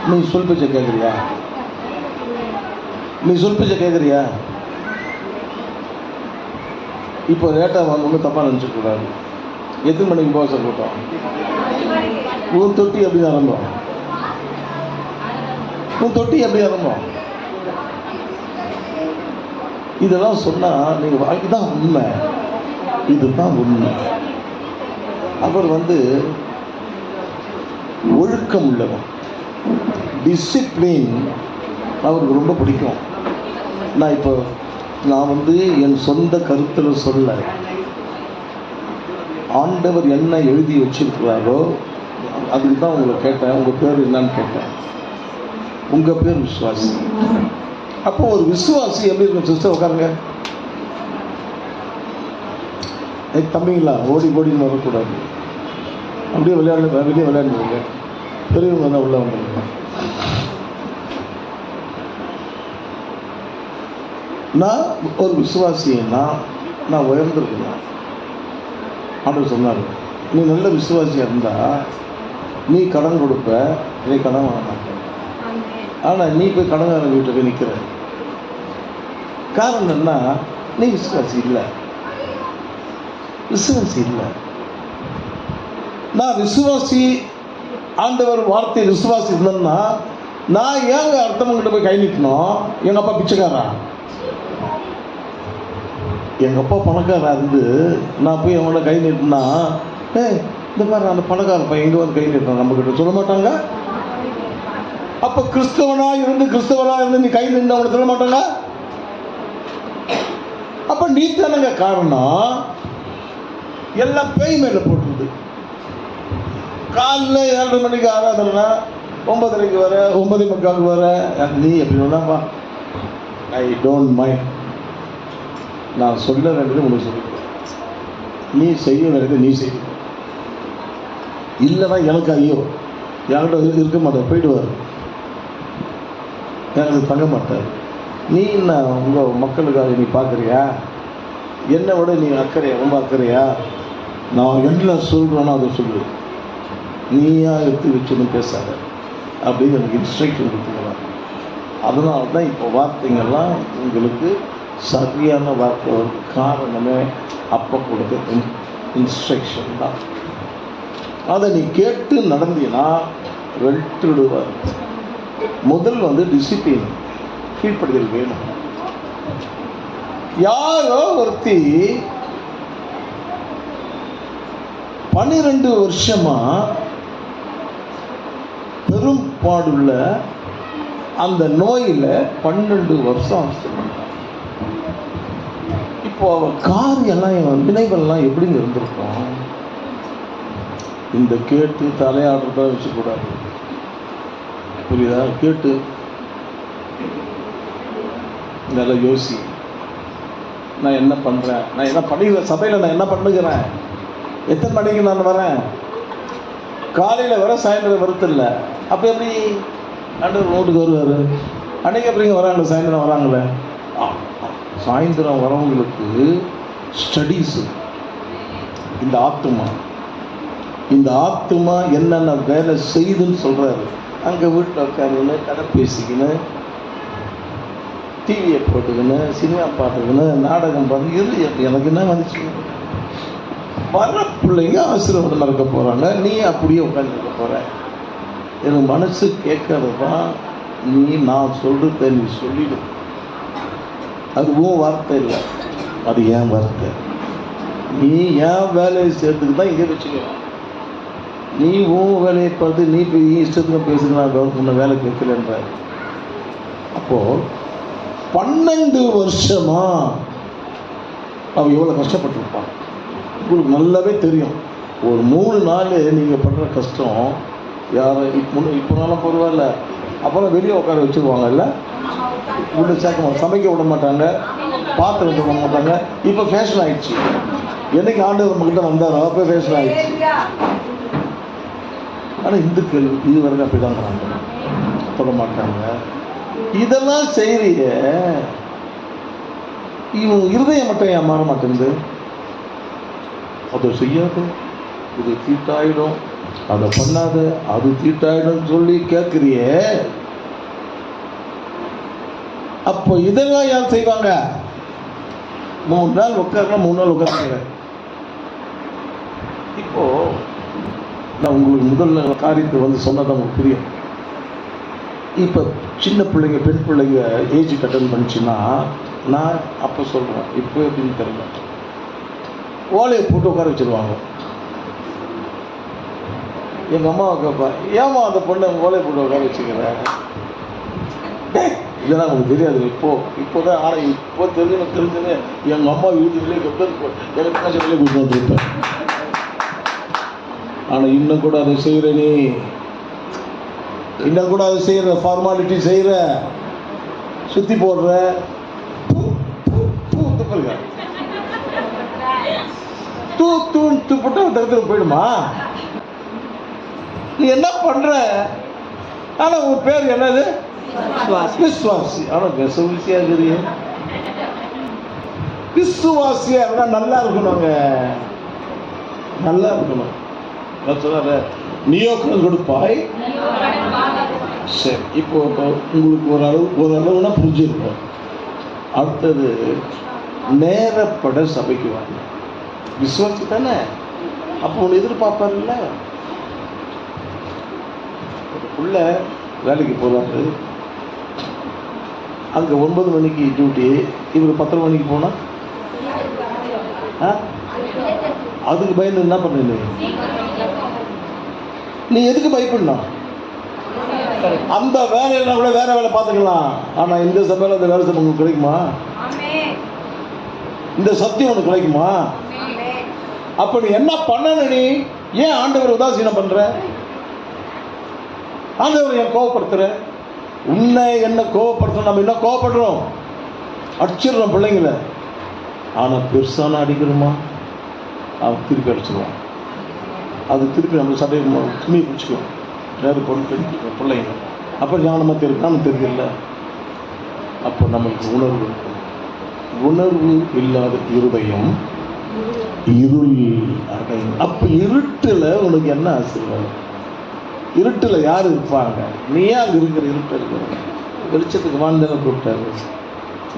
A: நீ சொல் பேச்சை கேட்குறியா? நீ சொல் பேச்சை கேட்குறியா? இப்போ லேட்டாக வாங்கணும்னு தப்பாக நினச்சிக்கூடாது. எத்தனை மணிக்கு போக சார் கூட்டம்? உன் தொட்டி எப்படி ஆரம்பம்? உன் தொட்டி எப்படி ஆரம்பம்? இதெல்லாம் சொன்னால் நீங்கள் இதுதான் உண்மை, இதுதான் உண்மை. அவர் வந்து ஒழுக்கம் உள்ளவன், டிசிப்ளின் அவருக்கு ரொம்ப பிடிக்கும். நான் வந்து என் சொந்த கருத்தில் சொல்ல, ஆண்டவர் என்ன எழுதி வச்சிருக்கிறாரோ அதுக்கு தான் உங்களை கேட்டேன். உங்கள் பேர் என்னன்னு கேட்டேன். உங்கள் பேர் விசுவாசி. அப்போ ஒரு விசுவாசி எப்படி இருக்கும்? சிஸ்டர் உட்காருங்க. தம்பிங்களா, ஓடி ஓடின்னு வரக்கூடாது, அப்படியே வெளியே விளையாண்டுருங்க. பெரியவங்க தான் உள்ள வந்துருங்க. நான் ஒரு விசுவாசின்னா நான் உயர்ந்திருக்கேன். ஆண்டவர் சொன்னார், நீ நல்ல விசுவாசியாக இருந்தால் நீ கடன் கொடுப்ப, நீ கடன் வாங்க மாட்டேன். ஆனால் நீ போய் கடன்காரன் வீட்டில் போய் நிற்கிற. காரணம் என்ன? நீ விசுவாசி இல்லை. விசுவாசி இல்லை. நான் விசுவாசி, ஆண்டவர் வார்த்தை விசுவாசி இருந்தேன்னா நான் ஏங்க அடுத்தவங்கிட்ட போய் கை நீட்டணும்? எங்கள் அப்பா பிச்சைக்காரா? எங்கள் அப்பா பணக்காரா இருந்து நான் போய் அவங்கள கை நீட்டினா, இந்த மாதிரி அந்த பணக்கார பையன் எங்கே வந்து கை நீட்டினா நம்மக்கிட்ட சொல்ல மாட்டாங்க? அப்போ கிறிஸ்தவனா இருந்து நீ கை நின்று அவங்களை சொல்ல மாட்டாங்க? அப்போ நீ தானங்க காரணம். எல்லாம் பேய் மேலே போட்டுருது. காலைல 7:30 மணிக்கு ஆராதனைனா 9:30 வர, 9:45 வர. நீ எப்படின்னா ஐ டோன்ட் மைண்ட். நான் சொல்ல வேண்டியது உனக்கு சொல்லிக்கிறேன், நீ செய்ய வேண்டியது நீ செய்ய. இல்லைன்னா எனக்கு ஐயோ, என்கிட்ட இருக்க மாட்டேன், போயிடுவார், எனக்கு தங்க மாட்டார். நீ என்ன உங்கள் மக்களுக்காக நீ பார்க்குறியா? என்னை விட நீ அக்கறையா, ரொம்ப அக்கறையா? நான் என்ன சொல்கிறேன்னா அதை சொல்லு, நீயா எடுத்து வச்சுன்னு பேசாத அப்படின்னு எனக்கு இன்ஸ்ட்ரக்ஷன் கொடுத்துக்கலாம். அதனால தான் இப்போ வார்த்தைங்கள்லாம் உங்களுக்கு சரியான வார்த்தை ஒரு காரணமே அப்போ கொடுத்த இன்ஸ்ட்ரக்ஷன் தான். அதை நீ கேட்டு நடந்தீன்னா வெட்டுடுவார். முதல் டிசிப்ளின், கீழ்ப்படுதல் வேணும். யாரோ ஒருத்தி 12 வருஷமா பெரும்பாடுள்ள அந்த நோயில் 12 வருஷம். இப்போ அவ காரியெல்லாம் வினைவெல்லாம் எப்படிங்க இருந்திருக்கும்? இந்த கேட்டு தலையாடுறதா வச்சுக்கூடாது, புரியுதா? கேட்டு நல்லா யோசி, நான் என்ன பண்ணுறேன், நான் என்ன பண்ணிக்கிறேன், சபையில் நான் என்ன பண்ணுகிறேன், எத்தனை மணிக்கு நான் வரேன், காலையில் வர சாயந்தரம் வருத்தில்லை. அப்போ எப்படி ஆண்டவர் வீட்டுக்கு வருவார்? அன்றைக்கி எப்படிங்க வராங்க? சாயந்தரம் வராங்களே. சாயந்தரம் வரவங்களுக்கு ஸ்டடீஸு, இந்த ஆத்துமா என்னென்ன வேலை செய்யுதுன்னு சொல்கிறாரு. அங்கே வீட்டில் உட்காந்துன்னு கதை பேசிக்கின்னு, டிவியை போட்டுக்கின்னு, சினிமா பார்த்துக்கின்னு, நாடகம் பார்த்து எனக்கு என்ன வந்துச்சு? வர பிள்ளைங்க ஆசீர்வாதம் இருக்க போகிறாங்க, நீ அப்படியே உட்காந்துருக்க போகிற. எனக்கு மனசு கேட்கறது தான். நான் சொல்கிறத நீ சொல்லிடு. அது உன் வார்த்தை இல்லை, அது என் வார்த்தை. நீ என் வேலையை சேர்த்துக்கு தான் இங்கே வச்சுக்கலாம். நீ உன் வேலையை பார்த்து நீ இஷ்டத்துக்கு பேசுகிறான், உன்னை வேலை கேட்கலன்ற. அப்போது 12 வருஷமா அவன் எவ்வளோ கஷ்டப்பட்டுருப்பான் உங்களுக்கு நல்லாவே தெரியும். ஒரு 3 நாள் நீங்கள் பண்ணுற கஷ்டம் யாரை இப்போனாலும் பரவாயில்ல. அப்புறம் வெளியே உட்கார வச்சுருவாங்கல்ல, உள்ள சேர்க்க மாட்டாங்க, சமைக்க விட மாட்டாங்க, பாத்திரம் விட மாட்டாங்க. இப்போ ஃபேஷன் ஆகிடுச்சு. என்னைக்கு ஆண்டவர் நம்மக்கிட்ட வந்தாரோ அப்போ ஃபேஷன் ஆகிடுச்சு. ஆனால் இந்துக்கள் இது வரைக்கும் அப்படி தான் பண்ணுறாங்க, தொட மாட்டாங்க. இதெல்லாம் செய்கிறிய இவன் இருதயம் மட்டும் ஏன் மாற மாட்டேங்குது? அதை செய்யாது, இது தீட்டாயிடும், அதை பண்ணாத, அது தீட்டாயிடும் சொல்லி கேட்குறியே. அப்போ இதெல்லாம் யார் செய்வாங்க? 3 நாள் உட்காருனா 3 நாள் உட்காந்துங்க. இப்போ நான் உங்களுக்கு முதல்ல காரியத்தை சொன்னதான் உங்களுக்கு புரியும். இப்போ சின்ன பிள்ளைங்க, பெண் பிள்ளைங்க ஏஜ் அட்டன் பண்ணிச்சுன்னா நான் அப்போ சொல்கிறேன், இப்போ எப்படின்னு தெரியல, ஓலையை போட்டு உட்கார வச்சுருவாங்க. எங்கள் அம்மாவை கேட்பேன், ஏமா அந்த பொண்ணை ஓலையை போட்டு உட்கார வச்சுக்கிறேன்? இதெல்லாம் உங்களுக்கு தெரியாது. இப்போதான். ஆனால் இப்போ தெரிஞ்சது எங்கள் அம்மா வீட்டுலேயே எங்கள் வெளியே கூட்டு வந்துருப்பேன். ஆனால் இன்னும் கூட அதை செய்கிற, நீ இன்னும் கூட அதை செய்கிற, ஃபார்மாலிட்டி செய்கிற, சுற்றி போடுற, துப்பட்டு அந்த இடத்துல போயிடுமா? நீ என்ன பண்ற? ஆனா உன் பேர் என்னது? விசுவாசி. ஆனா விசுவாசியா இருக்கிறீங்க. விசுவாசியா இருந்தா நல்லா இருக்கணுங்க, நல்லா இருக்கணும். சொல்ற நீயோக்கம் கொடுப்பாய். சரி, இப்போ உங்களுக்கு ஒரு அளவுனா புரிஞ்சிருக்கும். அடுத்தது நேரப்பட சபைக்கு வாங்க. விசுவாசி தானே, அப்போ ஒன்று எதிர்பார்ப்பார்ல. ஒரு புள்ள வேலைக்கு போகிறாரு, அங்கே 9 மணிக்கு டியூட்டி, இவர் 10 மணிக்கு போனால் அதுக்கு பயந்து என்ன பண்ணு? நீ எதுக்கு பயப்படணும்? அந்த வேலையெல்லாம் கூட வேற வேலை பார்த்துக்கலாம். ஆனால் இந்த சபையில் அந்த வேலை உங்களுக்கு கிடைக்குமா? இந்த சத்தியம் உனக்கு கிடைக்குமா? அப்ப நீ என்ன பண்ணணும்? நீ ஏன் ஆண்டவர் உதாசீனம் பண்ற? ஆண்டவர் ஏன் கோவப்படுத்துற? உன்னை என்ன கோவப்படுத்த? நம்ம என்ன கோவப்படுறோம்? அடிச்சிடுறோம் பிள்ளைங்களை. ஆனால் பெருசான அடிக்கிறோமா? அவன் திருப்பி அடிச்சிடுவான். அது திருப்பி நம்ம சட்டையை துணி பிடிச்சிக்குவோம். வேறு பொருட்கள் பிள்ளைங்க அப்போ ஞானமாக தெரியும் தெரியல. அப்போ நம்மளுக்கு உணர்வு இருக்கும். உணர்வு இல்லாத இருதயம் இருள் அடையும். அப்போ இருட்டில் உனக்கு என்ன ஆசீர்வாதம்? இருட்டில் யார் இருப்பாங்க? நீயே அங்கே இருக்கிற இருட்டு இருக்கிற. வெளிச்சத்துக்கு வான்னு கூப்பிட்டாரு.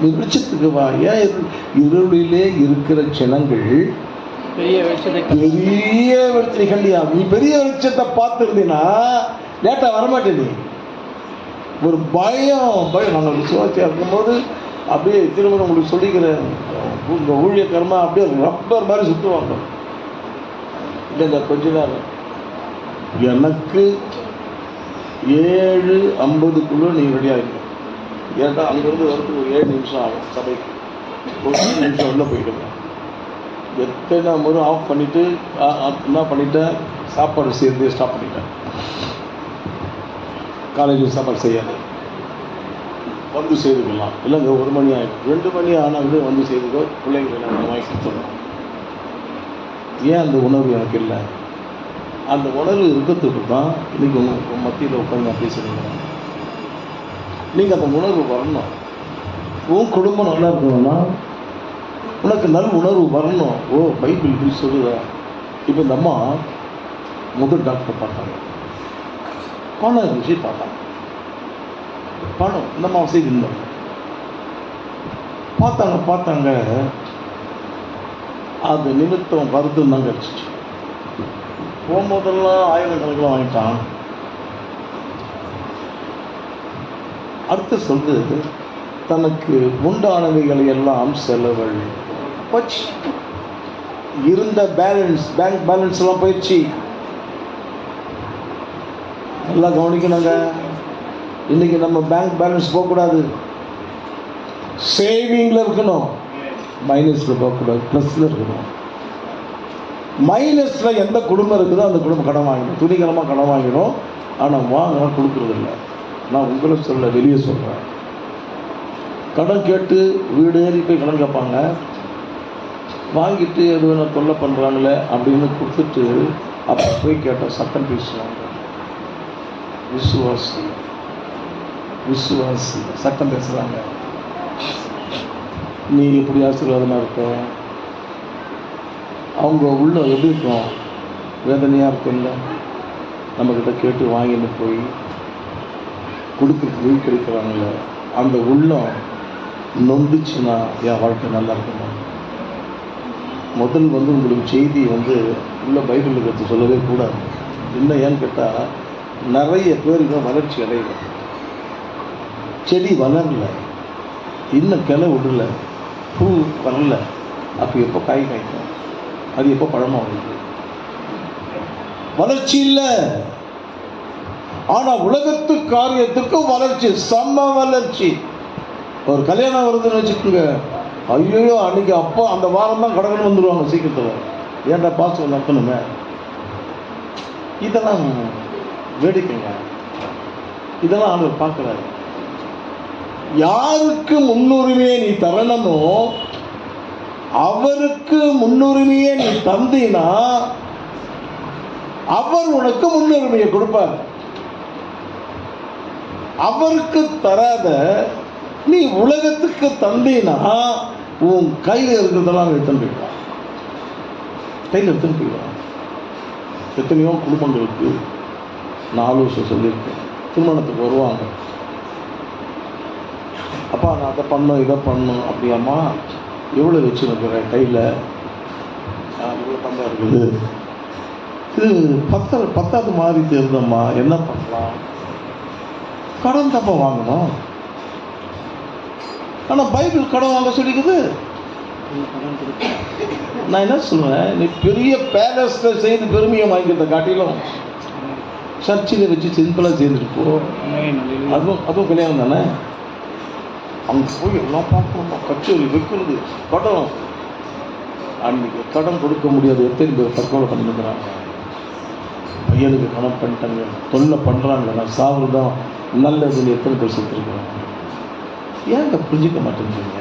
A: நீ வெளிச்சத்துக்கு வா. ஏன் இருளிலே இருக்கிற ஜனங்கள் பெரிய வெளிச்சத்தை கண்டியா? நீ பெரிய வெளிச்சத்தை பார்த்துருந்தீங்கன்னா லேட்டாக வரமாட்டேன். நீ ஒரு பயம் நாங்கள் விசுவாசியாக இருக்கும்போது அப்படியே திரும்ப உங்களுக்கு சொல்லிக்கிறேன், உங்கள் ஊழியக்காரமாக அப்படியே ரப்பர் மாதிரி சுற்றுவாங்க. இல்லைங்க கொஞ்ச நேரம் எனக்கு 7:50 நீ ரெடி ஆகிடும். ஏன்னா அங்கேருந்து வரதுக்கு ஒரு 7 நிமிஷம் ஆகும். சபைக்கு ஒரு 10 நிமிஷம் உள்ளே போயிடுவேன். எத்தனை முறை ஆஃப் பண்ணிவிட்டு என்ன பண்ணிட்டேன், சாப்பாடு செய்யறதே ஸ்டாப் பண்ணிட்டேன். காலேஜில் சாப்பாடு செய்யாது, வந்து செய்துக்கலாம். இல்லைங்க 1 மணி ஆகிடும், 2 மணி ஆனாலும் வந்து செய்துக்கோ, பிள்ளைங்களை நாங்கள் வாங்கி கொடுத்துருவோம். ஏன் அந்த உணர்வு எனக்கு இல்லை? அந்த உணர்வு இருக்கிறதுக்கு தான் இன்றைக்கி உங்கள் மத்தியில் உட்காந்து நான் பேசுகிறேன். நீங்கள் அந்த உணர்வு வரணும். உன் குடும்பம் நல்லா இருக்கணும்னா உனக்கு நல் உணர்வு வரணும். ஓ பைபிள் இப்படி சொல்லுதா? இப்போ இந்த அம்மா முதல் டாக்டர் பார்த்தாங்க, பணம் இருந்துச்சு பார்த்தாங்க. பணம் இந்த அம்மா வசதி இருந்தாங்க. பார்த்தாங்க அது நிமித்தம் வருத்தம் தான் கிடச்சிச்சு. போகும்போதெல்லாம் 1000 கணக்கில் வாங்கிட்டான். அடுத்து சொல்றது, தனக்கு உண்டானவைகளை எல்லாம் செலவழி போச்சு. இருந்த பேலன்ஸ், பேங்க் பேலன்ஸ் எல்லாம் போயிடுச்சு. நல்லா கவனிக்கணுங்க. இன்னைக்கு நம்ம பேங்க் பேலன்ஸ் போகக்கூடாது, சேவிங்கில் இருக்கணும். மைனஸில் போகக்கூடாது, ப்ளஸில் இருக்கணும். மைனஸில் எந்த குடும்பம் இருக்குதோ அந்த குடும்பம் கடன் வாங்கிடும், துணிகரமாக கடன் வாங்கிடும். ஆனால் வாங்கினா கொடுக்குறதில்ல. நான் உங்களை சொல்ல, வெளியே சொல்கிறேன். கடன் கேட்டு வீடு ஏறி போய் கடன் கேட்பாங்க, வாங்கிட்டு எது வேணால் தொல்லை பண்ணுறாங்களே அப்படின்னு கொடுத்துட்டு அப்போ போய் கேட்டால் சட்டம் பேசுவாங்க. விசுவாசி சட்டம் பேசுகிறாங்க. நீ எப்படி ஆசீர்வாதமாக இருக்க? அவங்க உள்ள எப்படி இருக்கும்? வேதனையாக இருக்கும்ல. நம்மக்கிட்ட கேட்டு வாங்கிட்டு போய் கொடுக்குறதுக்கு கிடைக்கிறாங்களே, அந்த உள்ளம் நொந்துச்சுன்னா என் வாழ்க்கை நல்லா இருக்குமா? முதல் உங்களுக்கு செய்தி உள்ள பைபிள் இருக்கிறது சொல்லவே கூடாது. இன்னும் ஏன்னு கேட்டால் நிறைய பேருக்கு வளர்ச்சி அடையல, செடி வளரல, இன்னும் கிளை விடல, பூ வரல. அப்போ எப்போ காய் காய்க்கும்? அது எப்போ பழமாக வருது? வளர்ச்சி இல்லை. ஆனால் உலகத்து காரியத்துக்கு வளர்ச்சி, சம வளர்ச்சி. ஒரு கல்யாணம் வருதுன்னு வச்சுக்கோங்க, ஐயோ அன்னைக்கு அப்போ அந்த வாரம் தான் கடகன்னு வந்துடுவாங்க சீக்கிரத்தில். ஏன்டா பாசம் நடத்தணுமே. இதெல்லாம் வேடிக்கைங்க. இதெல்லாம் ஆண்டவர் பார்க்குறாரு. யாருக்கு முன்னுரிமையை நீ தரணுமோ அவருக்கு முன்னுரிமையை நீ தந்தீனா அவர் உனக்கு முன்னுரிமையை கொடுப்பார். அவருக்கு தராத நீ உலகத்துக்கு தந்தீனா உன் கையில் இருக்கிறதெல்லாம் எடுத்துன்னு போயிடுவான். கையில் எடுத்துன்னு போயிடுவான். எத்தனையோ குடும்பங்களுக்கு நான் ஆலோசனை சொல்லியிருக்கேன். திருமணத்துக்கு வருவாங்க, அப்பா நான் அதை பண்ணணும் இதை பண்ணணும். அப்படியாம்மா எவ்வளோ வச்சுருக்கிறேன் கையில், இவ்வளோ பந்தம் இருக்குது, இது பத்தாவது மாதிரி தெரிந்தம்மா, என்ன பண்ணலாம்? கடன் தப்ப வாங்கணும். ஆனால் பைபிள் கடன் வாங்க சொல்லிக்குது. நான் என்ன சொல்லுவேன், நீ பெரிய பேலஸில் செய்து பெருமையை வாங்கிக்கிறத காட்டிலும் சர்ச்சில் வச்சு சிம்பிளாக செய்துட்டு போ. அதுவும் கல்யாணம் தானே. அங்கே போய் எல்லாம் பார்க்கணுமா, கச்சேரி வைக்கிறது, கடன். அன்றைக்கி கடன் கொடுக்க முடியாது. எத்தனை பேர் தற்கொலை பண்ணிக்கிறாங்க. பையனுக்கு கடன் பண்ணிட்டாங்க, தொல்லை பண்ணுறாங்க, நான் சாவு தான் நல்லதுன்னு எத்தனை பேர் செத்துருக்குறாங்க. ஏங்க புரிஞ்சிக்க மாட்டேன்றீங்க?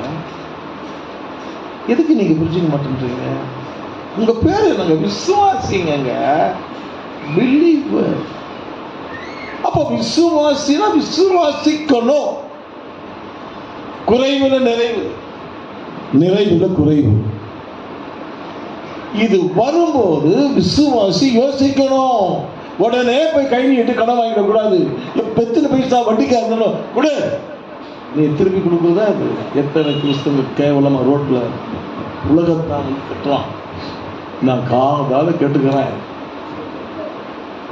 A: எதுக்கு நீங்கள் புரிஞ்சிக்க மாட்டேன்றீங்க? உங்கள் பேர் என்னங்க? விசுவாசிங்க, பிலீவர். அப்போ விசுவாசினா விசுவாசிக்கணும். குறைவுல நிறைவு, நிறைவுல குறைவு. இது வரும்போது விசுவாசி யோசிக்கணும். உடனே போய் கை நீட்டு கடன் வாங்கிடக்கூடாது. எத்தனை பைசா வட்டிக்கா இருந்தாலும் கூட நீ திருப்பி கொடுக்குறதா? அது எத்தனை கிறிஸ்தவ கேவலமாக ரோட்டில் உலகத்தான் கட்டுறான். நான் காதால கேட்டுக்கிறேன்.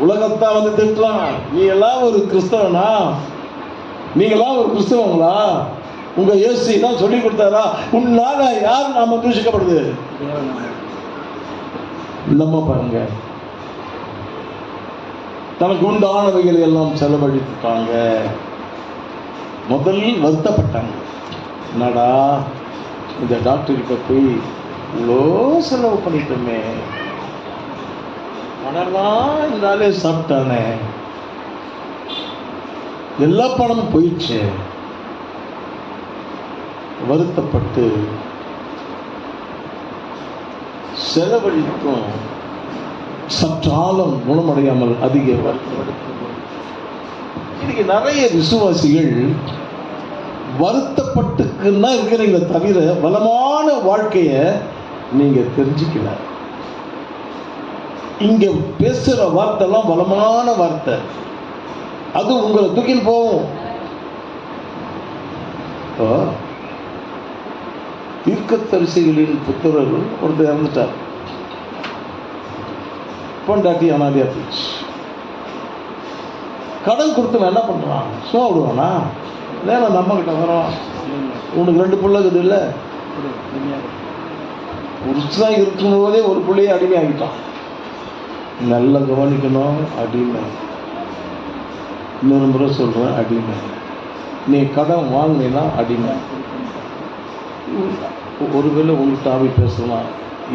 A: உலகத்தான் வந்து திட்டுறான். நீ எல்லாம் ஒரு கிறிஸ்தவனா? நீங்களாம் ஒரு கிறிஸ்தவங்களா? உங்க இயேசு தான் சொல்லி கொடுத்தாரா? உன்னால யார் நாம தூஷிக்கப்படுது? நம்ம பாருங்க, தனக்கு உண்டானவைகளை எல்லாம் செலவழித்துட்டாங்க. முதலில் வருத்தப்பட்டாங்க. என்னடா இந்த டாக்டர் கிட்ட போய் இவ்வளோ செலவு பண்ணிட்டோமே, பணம்லாம் இருந்தாலே சாப்பிட்டானே, எல்லா பணமும் போயிடுச்சு. வருத்தப்பட்டு செலவழித்தும் சற்றாலும் குணமடையாமல் அதிக வருத்தப்படுத்த. இன்னைக்கு நிறைய விசுவாசிகள் வருத்தப்பட்டுக்குன்னா இருக்கிறீங்களே தவிர வளமான வாழ்க்கைய நீங்க தெரிஞ்சுக்கல. இங்க பேசுற வார்த்தைலாம் வளமான வார்த்தை, அது உங்களை தூக்கின்னு போகும். தீர்க்கதரிசிகளின் புத்திரர் ஒருத்தர் இறந்துட்டார். பொண்டாட்டி அனாதையா போச்சு. கடன் கொடுத்து என்ன பண்றான்? சும்மா விடுவானா? நேரம் நம்ம கிட்ட வரோம். உனக்கு 2 பிள்ளைக்குது இல்லை, புருஷன் இருக்கும் போதே ஒரு பிள்ளைய அடிமை ஆகிட்டான். நல்லா கவனிக்கணும். அடிமை, இன்னொரு முறை சொல்றேன், அடிமை. நீ கடன் வாங்கினா அடிமை. ஒருவேளை உங்களுக்கு தாவி பேசலாம்,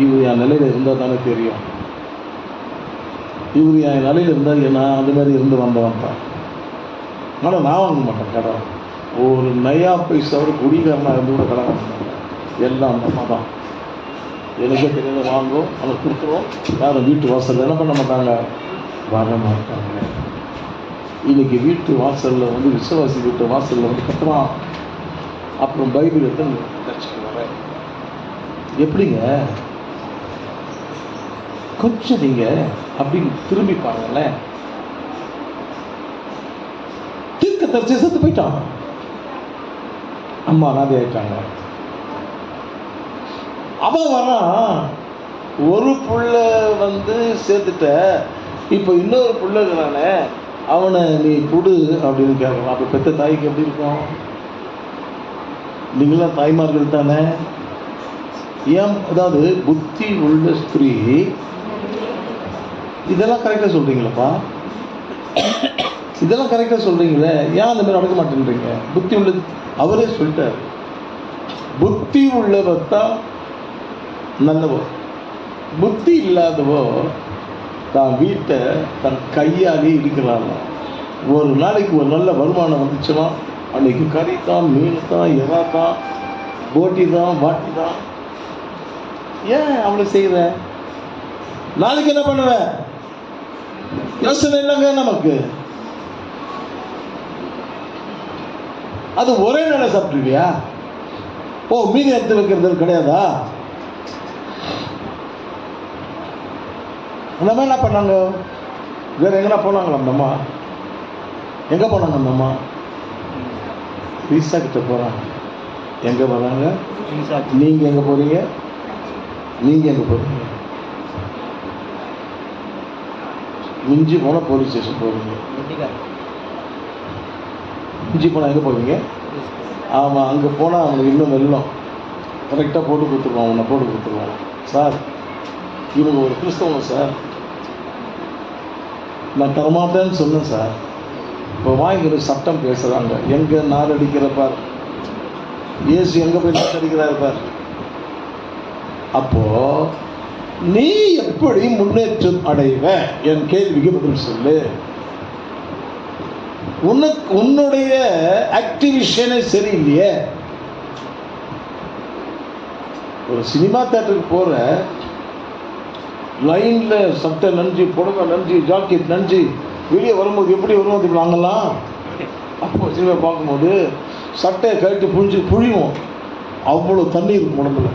A: இவர் என் நிலையில் இருந்தால் தானே தெரியும். இவர் என் நிலையில் இருந்தால் நான் அந்த மாதிரி இருந்து வந்தவன் தான். ஆனால் நான் வாங்க மாட்டேன் கடன். ஒரு நயா பைசாவோட குடிகாரனாக இருந்து கூட கடன் வாங்க மாட்டேன். எல்லாம் நம்ம தான். எனக்கே தெரியாத வாங்கும், அதை கொடுத்துருவோம். யாரும் வீட்டு வாசலில் என்ன பண்ண மாட்டாங்க, வர மாட்டாங்க. இன்னைக்கு வீட்டு வாசலில் வந்து விசுவாசி வீட்டு வாசலில் வந்து கட்டுவான். அப்புறம் பைபிள் எடுத்து தச்சுக்கு வரேன். எப்படிங்க? கொஞ்சம் நீங்க அப்படி திரும்பி பாருங்களேன். தீர்க்கதரிசி செத்து போயிட்டான், அம்மா அனாதை ஆயிட்டாங்க. அவன் வரான், ஒரு புள்ள வந்து சேர்த்துட்ட, இப்போ இன்னொரு புள்ள இருக்கிறானே, அவனை நீ கொடு அப்படின்னு கேட்கலாம். அப்போ பெத்த தாய்க்கு எப்படி இருக்கும்? நீங்களாம் தாய்மார்கள் தானே. ஏன்? அதாவது புத்தி உள்ள ஸ்திரீ, இதெல்லாம் கரெக்டாக சொல்றீங்களப்பா, இதெல்லாம் கரெக்டாக சொல்றீங்களே, ஏன் அந்த மாதிரி நடக்க மாட்டேன்றீங்க? புத்தி உள்ளது அவரே சொல்லிட்டார். புத்தி உள்ளவர் தான் நல்லவோ, புத்தி இல்லாதவோ தான் வீட்டை தன் கையாலே இடிக்கிறாங்க. ஒரு நாளைக்கு ஒரு நல்ல வருமானம் வந்துச்சுன்னா அன்னைக்கு கறி தான், மீன் தான், எறா தான், போட்டி தான், வாட்டி தான். ஏன் அவளை செய்கிற? நாளைக்கு என்ன பண்ணுவேன்? யோசனை இல்லைங்க நமக்கு. அது ஒரே நாளை சாப்பிட்டுருவியா? ஓ, மீதி எடுத்து வைக்கிறது கிடையாதா? அந்த மாதிரி என்ன பண்ணாங்க? வேற எங்கன்னா போனாங்களா அந்த அம்மா? எங்கே போனாங்க அந்த அம்மா? ரீசா கிட்ட போகிறாங்க. எங்கே வராங்க? நீங்கள் எங்கே போகிறீங்க? நீங்கள் எங்கே போகிறீங்க? மிஞ்சி போனால் போலீஸ் ஸ்டேஷன் போவீங்க. மிஞ்சி போனால் எங்கே போவீங்க? ஆமாம், அங்கே போனால் அவனுக்கு இன்னும் வெள்ளம் கரெக்டாக போட்டு கொடுத்துருவான். உன்னை போட்டு கொடுத்துருவான். சார், இவங்க ஒரு கிறிஸ்தவங்க சார், நான் தரமாட்டேன்னு சொன்னேன் சார், இப்போ வாங்கிக்கிற சட்டம் பேசுகிறாங்க. எங்கே நார் அடிக்கிறப்பார், இயேசு எங்கே போய் நார் அடிக்கிறாரு பார். அப்போது நீ எப்படி முன்னேற்றம் அடைவ? என் கேள்விக்கு பதில் சொல்லு. உன்னுடைய ஆக்டிவிஷனே சரியில்லையே. ஒரு சினிமா தேட்டருக்கு போகிற, லைனில் சட்டை நஞ்சு, புடவை நஞ்சு, ஜாக்கெட் நஞ்சு, வெளியே வரும்போது எப்படி வருவோம் நாங்கள்லாம்? அப்போ சினிமா பார்க்கும்போது சட்டையை கழட்டி புழிவோம். அவ்வளோ தண்ணி இருக்கும் உடம்புல.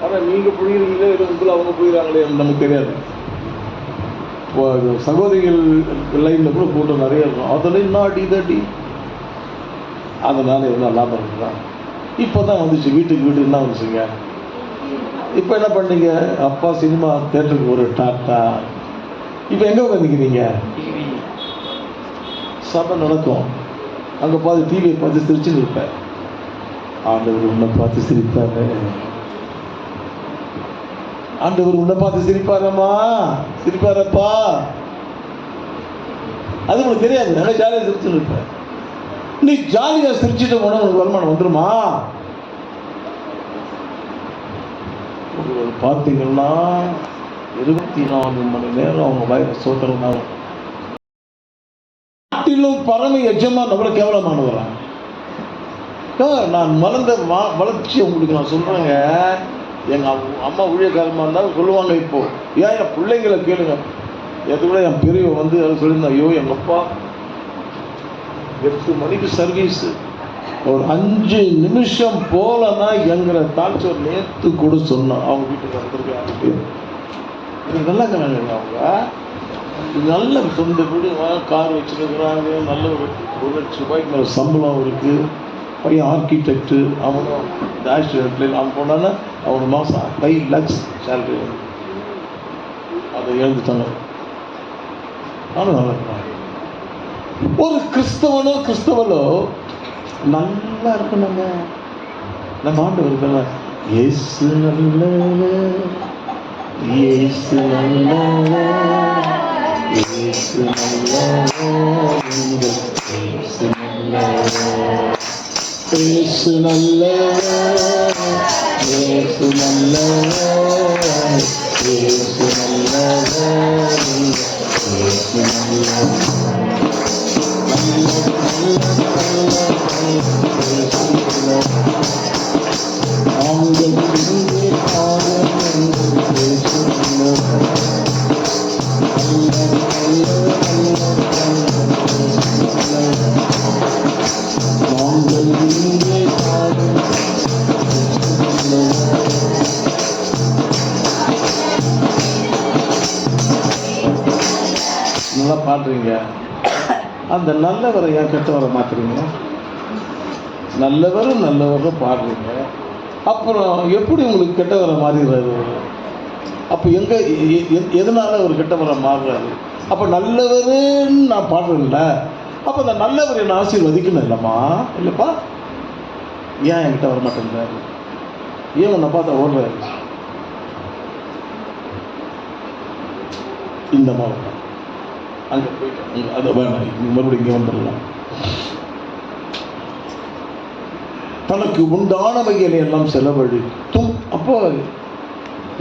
A: ஆனால் நீங்கள் புழிகிறீங்களே, இதுக்குள்ளே அவங்க புழிகிறாங்களே நமக்கு தெரியாது. இப்போ சகோதரிகள் லைனில் கூட கூட்டம் நிறைய இருக்கும். அதில் என்ன அடி தடி, அதனால் எவ்வளோ லாபம் இருக்குதான். இப்போ தான் வந்துச்சு, வீட்டுக்கு என்ன வந்துச்சுங்க. இப்போ என்ன பண்ணீங்க? அப்பா சினிமா தேட்டருக்கு ஒரு டாட்டா. இப்போ எங்கே உட்காந்துக்கிறீங்க? சபை நடக்கும், அங்கே பார்த்து டிவியை பார்த்து சிரிச்சுன்னு இருப்பேன். ஆண்டவர் உன்னை பார்த்து சிரிப்பாரு, ஆண்டவர் உன்னை பார்த்து சிரிப்பாரம்மா, சிரிப்பாரப்பா. அது உனக்கு தெரியாது. நல்லா ஜாலியாக சிரிச்சுன்னு இருப்பேன். நீ ஜாலியாக சிரிச்சுட்டு போனால் உனக்கு வருமானம் வந்துருமா? பார்த்தீங்கன்னா 24 மணி நேரம் அவங்க வயிறு சோத்திரனாலும் பரம எஜமான் நம்மள கேவலமானவரான். நான் வளர்ச்சி உங்களுக்கு நான் சொல்றேங்க. எங்க அம்மா ஊழியக்காரமா இருந்தாலும் சொல்லுவாங்க. இப்போ ஏன் என் பிள்ளைங்களை கேளுங்க. எதுக்கூட என் பெரிய வந்து சொல்லியிருந்தேன், ஐயோ எங்க அப்பா 8 மணிக்கு சர்வீஸ், ஒரு 5 நிமிஷம் போலன்னா எங்களை தாழ்ச்சோர் நேற்று கூட சொன்னோம். அவங்க வீட்டுக்கு வந்துருக்காங்க. இது நல்லா இருக்கிறாங்க. அவங்க நல்ல சொந்த வீடு, கார் வச்சுருக்குறாங்க. நல்ல ஒரு 1,00,000 மேலே சம்பளம் இருக்குது. பையன் ஆர்கிடெக்டு. அவனும் இந்த ஆக்சிடென்ட்ல அவன் போனான்னா அவனுக்கு மாதம் 5 lakhs சேலரி வந்து அதை எழுந்துட்டாங்க. ஆனால் நல்லா இருக்கிறாங்க. ஒரு கிறிஸ்தவனோ நல்லா இருக்கணுங்க. நம்ம ஆண்டவர் இருக்கல, இயேசு நல்லவர், இயேசு நல்லவர், இயேசு நல்லவர், இயேசு நல்லவர், இயேசு நல்லவர், இயேசு நல்லவர், இயேசு நல்லவர், இயேசு நல்லவர். நல்லா பாடுறீங்க. அந்த நல்லவரை ஏன் கெட்டவரை மாற்றுறீங்க? நல்லவரும் பாடுறீங்க. அப்புறம் எப்படி உங்களுக்கு கெட்டவரை மாறிடுறாரு? அப்போ எதனால ஒரு கெட்டவரை மாறுறாரு? அப்போ நல்லவருன்னு நான் பாடுறேன்ல, அப்போ அந்த நல்லவர் என்னை ஆசீர்வதிக்கணும் இல்லைம்மா? இல்லைப்பா, ஏன் என்கிட்ட வர மாட்டேங்கிறாரு? ஏன் உன்னை பார்த்தா ஓடுறாரு? இந்த மாதிரி அங்கே போயிட்டு அதை வேணாம், மறுபடியும் இங்கே வந்துடலாம். தனக்கு உண்டானவைகளை எல்லாம் செலவழித்தும் அப்போ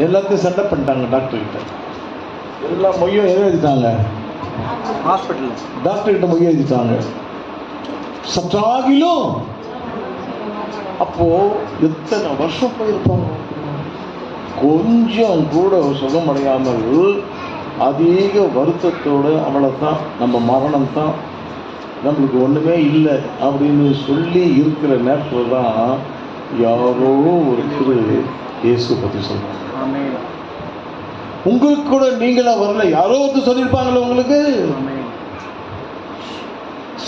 A: எல்லாத்தையும் சண்டை பண்ணிட்டாங்க டாக்டர் கிட்ட. எல்லா மொய்யும் எழுதிட்டாங்க ஹாஸ்பிட்டல். டாக்டர் கிட்ட மொய் எழுதிட்டாங்க. சற்றாகிலும் அப்போ எத்தனை வருஷம் போயிருப்பாங்க. கொஞ்சம் கூட சுகமடையாமல் அதிக வருத்தத்தோடு அவ்வளோதான், நம்ம மரணம் தான், நம்மளுக்கு ஒன்றுமே இல்லை அப்படின்னு சொல்லி இருக்கிற நேரத்தில் தான் யாரோ ஒருத்தர் இயேசு பற்றி சொல்கிறாங்க. உங்களுக்கு கூட நீங்களாம் வரல, யாரோ ஒருத்தர் சொல்லியிருப்பாங்களே உங்களுக்கு.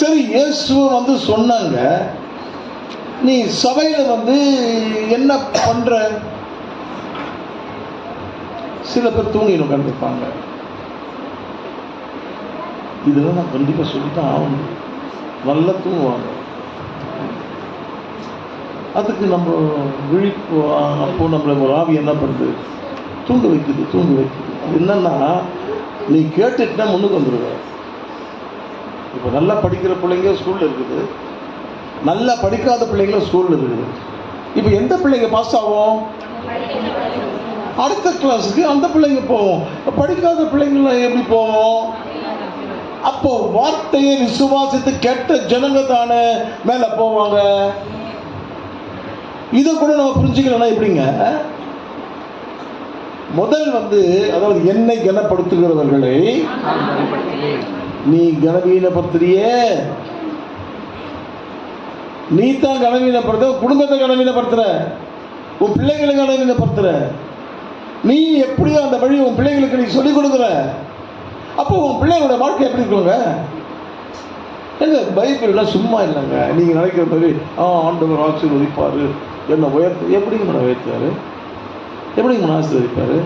A: சரி, இயேசு வந்து சொன்னாங்க, நீ சபையில் என்ன பண்ற? சில பேர் தூங்கி உட்காந்துருப்பாங்க. இதெல்லாம் நான் கண்டிப்பாக சொல்லித்தான் ஆகணும். நல்லா தூங்குவாங்க. அதுக்கு நம்ம விழிப்பு. அப்போ நம்மளை ஒரு ஆவி என்ன பண்ணுது? தூங்க வைக்குது. அது என்னன்னா, நீ கேட்டுட்டுனா முன்னுக்கு வந்துடுவ. இப்போ நல்லா படிக்கிற பிள்ளைங்க ஸ்கூலில் இருக்குது, நல்லா படிக்காத பிள்ளைங்களும் ஸ்கூலில் இருக்குது. இப்போ எந்த பிள்ளைங்க பாஸ் ஆகும்? அடுத்த கிளாஸுக்கு அந்த பிள்ளைங்க போவோம். படிக்காத பிள்ளைங்களாம் எப்படி போவோம்? அப்போ வார்த்தையை விசுவாசித்து கேட்ட ஜனங்க தானே மேலே போவாங்க. இதை கூட நம்ம புரிஞ்சுக்கலன்னா எப்படிங்க? முதல் அதாவது என்னை கனப்படுத்துகிறவர்களை நீ கனவீனப்படுத்துறியே. நீ தான் கனவீனப்படுத்த, குடும்பத்தை கனவீனப்படுத்துற, உன் பிள்ளைகளை கனவீனப்படுத்துற. நீ எப்படியோ அந்த வழி உன் பிள்ளைங்களுக்கு நீ சொல்லிக் கொடுக்குற. அப்போ உன் பிள்ளைங்களோட வாழ்க்கை எப்படி இருக்குங்க? எங்க பைபிள்லாம் சும்மா இல்லைங்க. நீங்கள் நினைக்கிற மாதிரி ஆண்டவர் ஆசீர்வதிப்பார், என்னை உயர்த்து. எப்படிங்க நான் உயர்த்தாரு? எப்படிங்க நான் ஆசீர்வதிப்பார்?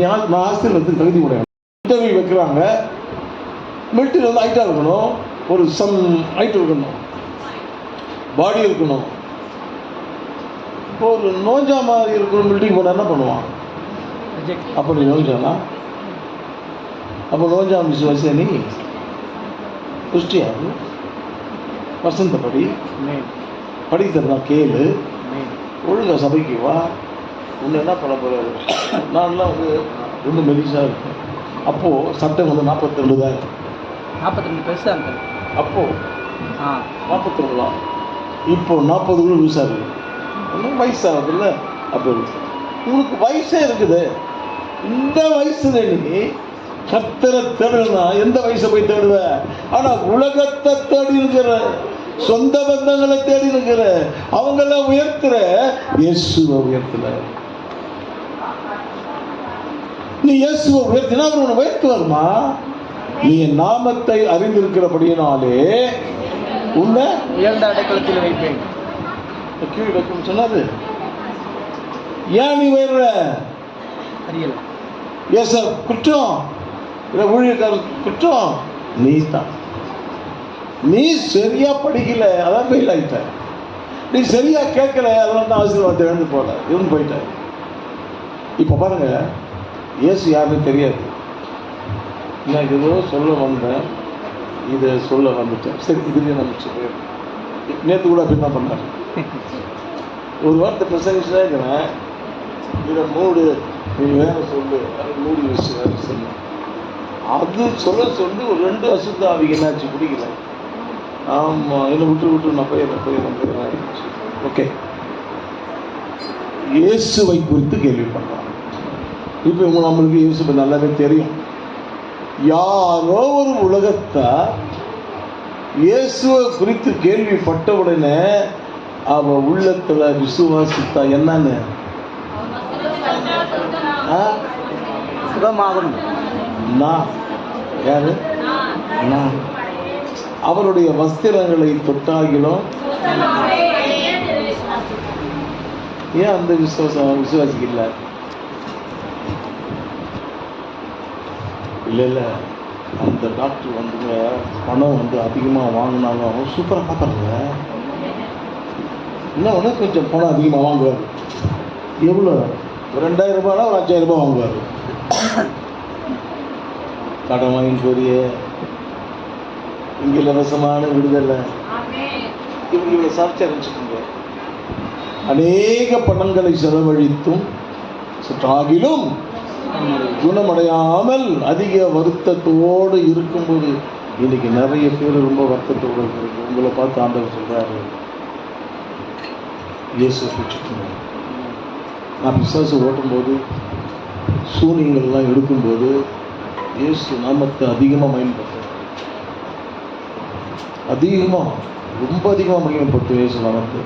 A: நான் ஆசீர்வதத்துக்கு தகுதி முடியாது. இன்டர்வியூ வைக்கிறாங்க. மிலிட்டரி ஹைட்டாக இருக்கணும், ஒரு ஹைட் இருக்கணும், பாடி இருக்கணும். இப்போ ஒரு நோஞ்சா மாதிரி இருக்கணும். மிலிட்டரிக்கு போனால் என்ன பண்ணுவான்? அப்போ நீ நோஞ்சானா? அப்போ நோஞ்சான் விசுவாசியா? நீ புஷ்டியாது வசந்த படிக்கிறதா கேளு, ஒழுங்கா சபைக்கு வா. உன்னை என்ன பண்ண போறாரு? நான்லாம் ரொம்ப மெலிசாக இருக்கேன். அப்போது சட்டம் 42 தான்.
B: 42 பெருசாக இருக்கு. அப்போது
A: 42 தான். இப்போ 40 கூட லூஸாக இருக்குது. ஒன்றும் வயசாகுதுல்ல. அப்போ உங்களுக்கு வயசே இருக்குது. இந்த வயசுல நீ கர்த்தரை தேடுனா எந்த வயசை போய் தேடுவ? ஆனால் உலகத்தை தேடி இருக்கிற, சொந்த பந்தங்களை தேடி இருக்கிற, அவங்கள உயர்த்துற, இயேசுவை உயர்த்தல. நீ இயேசுவை உயர்த்தினா அவர் உன்னை உயர்த்துவாருமா? நீ என் நாமத்தை அறிந்திருக்கிறபடியினாலே உன்னை
B: உயர்ந்த அடைக்கலத்தில் வைப்பேன்.
A: கீழ் வைக்கும் சொன்னாரு. ஏன் நீ உயர்ற?
B: அறியல.
A: ஏச குற்றம், ஊழியக்காரர் குற்றம் நீ தான். நீ சரியா படிக்கல, அதான் ஃபெயில் ஆகிட்ட. நீ சரியா கேட்கல, அதனால தான் ஆசீர்வாதத்தை இழந்து போல இவன் போயிட்ட. இப்போ பாருங்க, இயேசு யாருன்னு தெரியாது. நான் ஏதோ சொல்ல வந்தேன், இதை சொல்ல வந்துட்டேன். சரி, இதுலேயே நம்பிச்சு போயிடும். நேற்று கூட அப்படி தான் பண்ணார். ஒரு வார்த்தை பிரசங்கிச்சு தான் இருக்கிறேன், இதை மூடு, நீ வேற சொல்லு, அது மூடி வச்சு வேற சொல்லு. அது சொல்லி ஒரு 2 வருஷத்து அவங்க என்னாச்சு பிடிக்கல. ஆமாம், என்னை விட்டு நான் போயிடுறேன். ஓகே, இயேசுவை குறித்து கேள்விப்பட்டோம். இப்போ நம்மளுக்கு இயேசுவை நல்லாவே தெரியும். யாரோ ஒரு உலகத்தை இயேசுவை குறித்து கேள்விப்பட்ட உடனே அவ உள்ளத்துல விசுவாசித்தா என்னன்னு நான் யாரு? நான் அவருடைய வஸ்திரங்களை தொட்டாகிலும் ஏன் அந்த விசுவாசிக்கல? இல்லை, அந்த டாக்டர் பணம் அதிகமாக வாங்கினாலும் சூப்பராக பார்க்குறாங்க. இன்னும் ஒன்று கொஞ்சம் பணம் அதிகமாக வாங்குவார். எவ்வளோ? 2000 ரூபாய்னா ஒரு 5000 ரூபாய் வாங்குவார். கடன் வாங்கி போறிய, இங்கே இலவசமான விடுதலை, இவங்களை சாட்சி அறிஞ்சுக்கோங்க. அநேக பணங்களை செலவழித்தும் சுற்றாகிலும் குணமடையாமல் அதிக வருத்தத்தோடு இருக்கும்போது, இன்னைக்கு நிறைய பேர் ரொம்ப வருத்தத்தோடு இருக்கு. உங்களை பார்த்து ஆண்டவர் சொல்றாரு, இயேசு பிடிச்சிட்டு. நான் பிசாசு ஓட்டும்போது, சூனியங்கள்லாம் எடுக்கும்போது இயேசு நாமத்தை அதிகமாக பயன்படுத்தும். ரொம்ப அதிகமாக மகிமைப்பட்டு இயேசு நாமத்தை.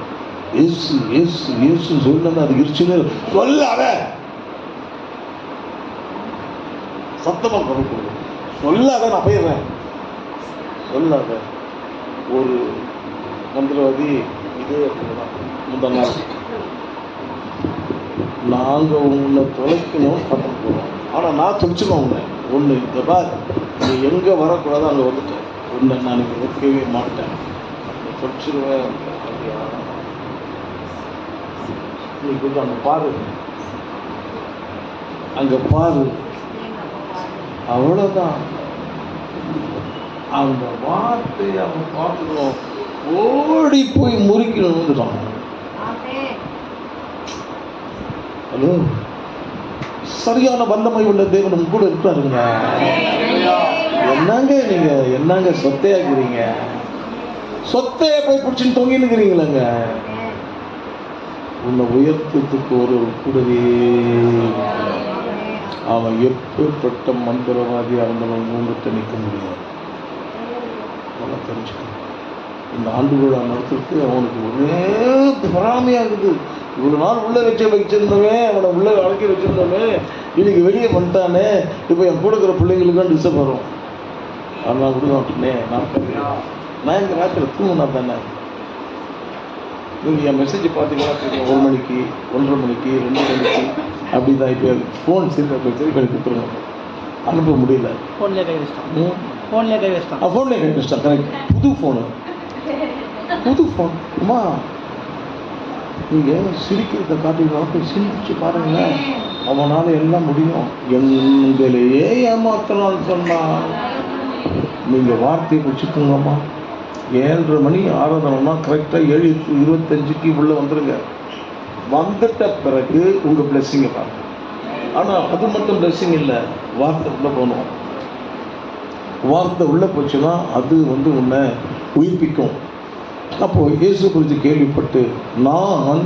A: இயேசு இயேசு இயேசு சொல்லணும். அது இருச்சுன்னு சொல்லாத, சத்தமாக குறைக்கணும். சொல்லாத, நான் போயிடுறேன் சொல்லாத. ஒரு மந்திரவாதி இதே இடத்துல தான் முந்தா நாள் நாங்கள் உன்னை தொலைக்கணும் பட்டம் போகிறோம். ஆனால் நான் தொலைச்சுக்கோ உன்னை ஒன்று இந்த பார், நீ எங்கே வரக்கூடாது அங்கே வந்துட்டேன். உன்னை நான் இங்கே வைக்கவே மாட்டேன், தொலைச்சிருவேன். நீ கொஞ்சம் அங்கே பாரு, அங்கே பாரு, அவ்வளோதான். அந்த வார்த்தையை அவன் பார்த்துக்கணும், ஓடி போய் முறிக்கணும் வந்துட்டான். ஹலோ, சரியான வல்லமை உள்ள தேவன் கூட இருக்காருங்க. என்னங்க நீங்க என்னங்க சொத்தையாக்குறீங்க? சொத்தைய போய் பிடிச்சின்னு தொங்கினுக்கிறீங்களங்க. உன்னை உயர்த்தத்துக்கு ஒரு கூடவே அவன் எப்பேற்பட்ட மந்திரவாதியாக இருந்தாலும் உங்கள்கிட்ட நிற்க முடியாது. நல்லா தெரிஞ்சுக்கணும். இந்த ஆண்டு விழா நடத்துறதுக்கு அவனுக்கு ஒரே பொறாமையாகுது. இவ்வளோ நாள் உள்ளே வச்சிருந்தவன், அவனை உள்ளே அடக்கி வச்சிருந்தவன் இன்னைக்கு வெளியே பண்ணிட்டானே. இப்போ என் கூட இருக்கிற பிள்ளைங்களுக்கும் டிஸ்டர்ப் வரும். அதனால் கொடுக்க மாட்டேனே. நான் எங்கள் ராத்திரி தூங்கினா தானே. நீங்கள் என் மெசேஜ் பார்த்தீங்கன்னா 1 மணிக்கு, 1:30 மணிக்கு, 2 மணிக்கு அப்படி தான். இப்போ ஃபோன் திருப்பி கொடுத்துருங்க, அனுப்ப முடியல. ஃபோன்லேயே கை வச்சிட்டான். கரெக்ட். புது ஃபோன் அம்மா. நீங்கள் சிரிக்கிறத காட்டினாலும் சிரிச்சு பாருங்களேன், அவனால் எல்லாம் முடியும். எங்களையே ஏமாத்தலான்னு சொன்னால் நீங்கள் வார்த்தையை பிடிச்சிக்கோங்கம்மா. 7:30 மணி ஆராதனைனா கரெக்டாக 7:25க்கு உள்ளே வந்துடுங்க. வந்துட்ட பிறகு உங்கள் பிளெஸ்ஸிங்கை பாருங்க. ஆனால் அது மட்டும் பிளெஸ்ஸிங் இல்லை, வார்த்தை உள்ளே போகணும். வார்த்தை உள்ளே போச்சுன்னா அது உன்னை உயிர்ப்பிக்கும். அப்போது இயேசு குறித்து கேள்விப்பட்டு நான்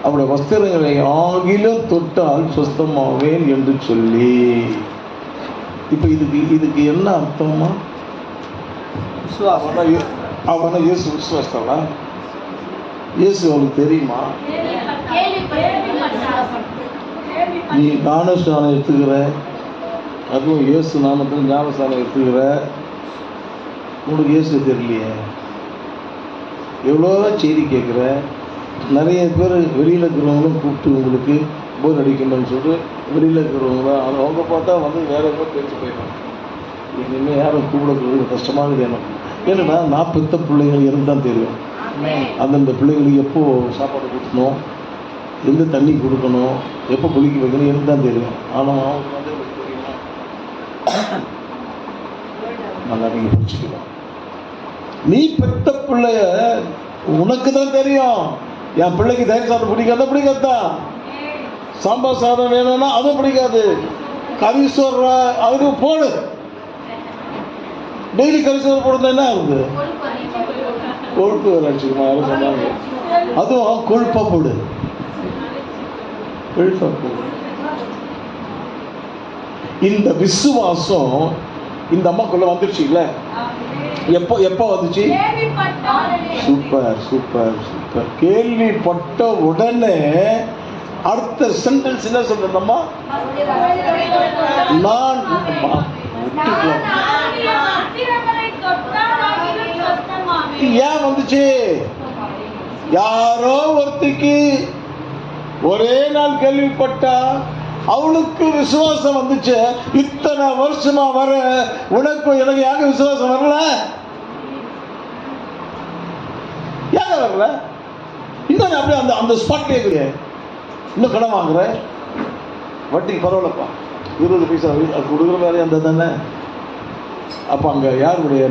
A: அவருடைய வஸ்திரங்களை ஆகிலும் தொட்டால் சுஸ்தமாவேன் என்று சொல்லி. இப்போ இதுக்கு என்ன அர்த்தமா? அவனை இயேசு விசுவாசத்தா? இயேசு அவனுக்கு தெரியுமா? நீ ஞானஸ்நானம் எடுத்துக்கிற, அதுவும் இயேசு நாமத்தில் ஞானஸ்நானம் எடுத்துக்கிற, உனக்கு இயேசு தெரியலையே. எவ்வளோ செய்தி கேட்குற. நிறைய பேர் வெளியில் இருக்கிறவங்களும் கூப்பிட்டு உங்களுக்கு போர் அடிக்கணும்னு சொல்லிட்டு வெளியில் இருக்கிறவங்களும் அவங்க பார்த்தா வேறு ஏதோ பேச்சு போயிடும். இனிமேல் யாரும் கூப்பிடக்கூடாது, கஷ்டமாகுது எனக்கு. ஏன்னா நான் பெற்ற பிள்ளைகள் எனக்கு தான் தெரியும். அந்தந்த பிள்ளைங்களுக்கு எப்போ சாப்பாடு கொடுக்கணும், எந்த தண்ணி கொடுக்கணும், எப்போ குளிக்க வைக்கணும் எனக்கு தான் தெரியும். ஆனால் அவங்களுக்கு தெரியுமா? நல்லா நீங்கள் பிடிச்சிக்கலாம். நீ பெற்ற பிள்ளைய உனக்கு தான் தெரியும். என் பிள்ளைக்கு தயிர் சாதம் பிடிக்காதான், சாம்பார் சாதம் வேணும்னா அதுவும் பிடிக்காது, கறி சோறு அதுக்கு போடு. டெய்லி கறி சோறு போடுறது என்ன ஆகுது? கொழுப்பு வளர்ச்சிக்குமா யாரும் சொன்னாங்க. அதுவும் கொழுப்பா போடு, கொழுப்பா போடு. இந்த விசுவாசம் இந்த அம்மாக்குள்ள வந்துருச்சு இல்ல? எப்போ வந்துச்சு? Super super super. கேள்விப்பட்ட உடனே அடுத்த சென்டென்ஸ் என்ன சொல்றோம்மா? நான் ஏன் வந்துச்சு? யாரோ ஒருத்திக்கு ஒரே நாள் கேள்விப்பட்டா அவளுக்கு விசுவாசம் வந்துச்சு. இத்தனை வருஷமா வர உனக்கும் எனக்கு யாருக்கு விசுவாசம் வரல? ஏங்க வரல? இன்னும் அப்படியே அந்த ஸ்பாட்லேயே இருக்கிற. இன்னும் கடன் வாங்குற, வட்டிக்கு பரவாயில்லப்பா, 20 பைசா அது கொடுக்குற வேலையா இருந்தா தானே. அப்போ அங்கே யாருடைய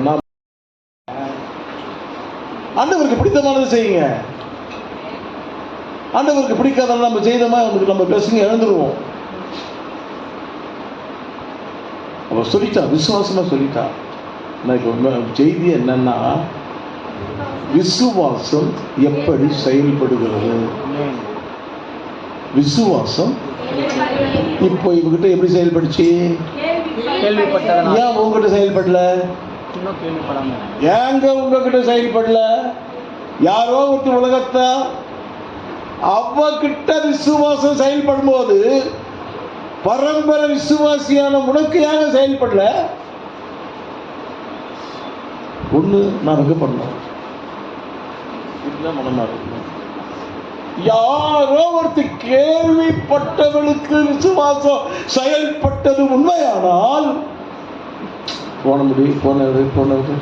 A: ஆண்டவருக்கு பிடித்தமானது செய்யுங்க. ஆண்டவருக்கு பிடிக்காதனால நம்ம செய்தோமா நம்ம பேசுங்க எழுந்துருவோம். அவ சொல்லிட்டா, விசுவாசமா சொல்லிட்டா. இப்போ செய்தி என்னன்னா, விசுவாசம் எப்படி செயல்படுகிறது? விசுவாசம் இப்போ இவகிட்ட எப்படி செயல்படுச்சு? ஏன் உங்ககிட்ட செயல்படல? ஏங்க உங்ககிட்ட செயல்படல? யாரோ ஒரு உலகத்தை அவகிட்ட விசுவாசம் செயல்படும் போது பரம்பரை விசுவாசியான உனக்கு யாங்க செயல்படல? ஒன்று நான் பண்ணோம். என்ன மனமா இருக்கு? யாரோ ஒருத்தர் கேள்விப்பட்டவளுக்கு விசுவாசம் செயல்பட்டது உண்மையானால் போன முடியும் போனது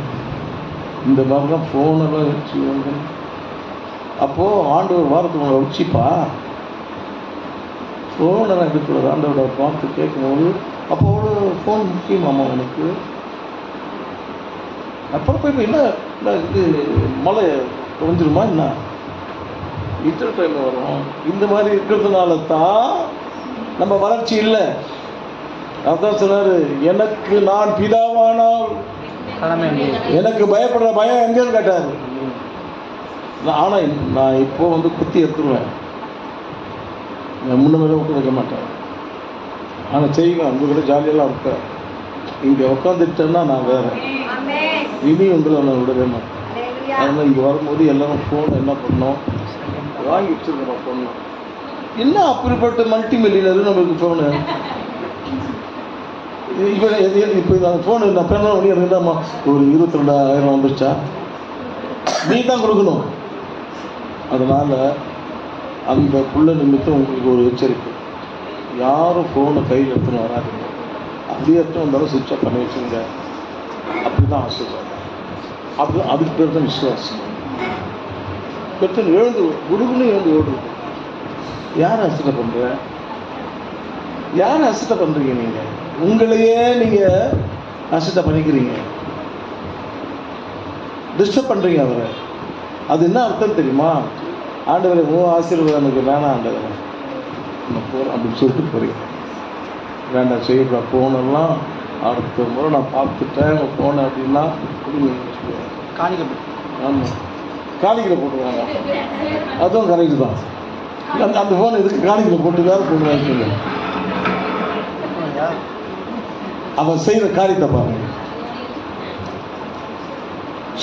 A: இந்த மாதிரிலாம் ஃபோனெல்லாம் வச்சு அப்போது ஆண்டவர் வாரத்துக்கு உங்களை வச்சுப்பா ஃபோனெல்லாம் எடுக்கிறது ஆண்டவரை பார்த்து கேட்கும்போது அப்போ அவ்வளோ ஃபோன் முக்கியமாம்மா உனக்கு. அப்புறம் போய் என்ன இது மழை குறைஞ்சிருமா என்ன இத்தனை டைம் வரும். இந்த மாதிரி இருக்கிறதுனால தான் நம்ம வளர்ச்சி இல்லை. அதான் சொன்னார், எனக்கு நான் பிதாவானால் எனக்கு பயப்படுற பயம் எங்கன்னு கேட்டார். ஆனால் நான் இப்போ வந்து குத்தி எடுத்துருவேன், முன்ன மேலே விட்டு வைக்க மாட்டேன். ஆனால் செய்வேன், உங்ககிட்ட ஜாலியெல்லாம் இருப்பேன். இங்கே உட்காந்துட்டேன்னா நான் வேறு இனி உங்களை நான் விடவே மாட்டேன். அதனால் இங்கே வரும்போது எல்லாரும் ஃபோன் என்ன பண்ணோம் வாங்கி வச்சுருக்கோம். ஃபோன் என்ன அப்படிப்பட்ட மல்டி மில்லியனர் நம்மளுக்கு ஃபோனு. இப்போ அந்த ஃபோனு நான் பேர பண்ணி இருந்தாம்மா ஒரு 22,000 வந்துருச்சா, நீ தான் கொடுக்கணும். அதனால் அந்த புள்ள நிமித்தம் உங்களுக்கு ஒரு எச்சரிக்கை, யாரும் ஃபோனை கையில் எடுத்துன்னு வராதுங்க. அப்படியே எடுத்து வந்தாலும் சுவிட்ச் ஆஃப் பண்ணி வச்சுருங்க. அப்படி தான் ஆசைப்படுறாங்க. அப்படி அதுக்கு பேர் தான் விசுவாசம். பெற்று எழுந்து குடுகுன்னு எழுந்து ஓடுறது. யார் அசட்டை பண்ணுற? யார் அசட்டை பண்ணுறீங்க? நீங்கள் உங்களையே நீங்கள் அசட்டை பண்ணிக்கிறீங்க, டிஸ்டர்ப் பண்ணுறீங்க அவரை. அது என்ன அர்த்தம் தெரியுமா? ஆண்டவரை ஆசீர்வாதம் எனக்கு வேணாம் ஆண்டவரை நான் போகிறேன் அப்படின்னு சொல்லிட்டு போகிறீங்க. வேண்டாம் செய்யப்பா ஃபோனெல்லாம் அடுத்த முறை நான் பார்த்துட்டேன் உங்கள் ஃபோனை அப்படின்னா காணிக்கை. ஆமாம், காணிக்கையில் போட்டுருவாங்க. அதுவும் கரெக்டு தான். அந்த ஃபோன் எதுக்கு காணிக்கையில் போட்டு வேறு ஃபோன் வாங்கிக்கோங்க. அவன் செய்கிற காரியத்தை பாருங்க.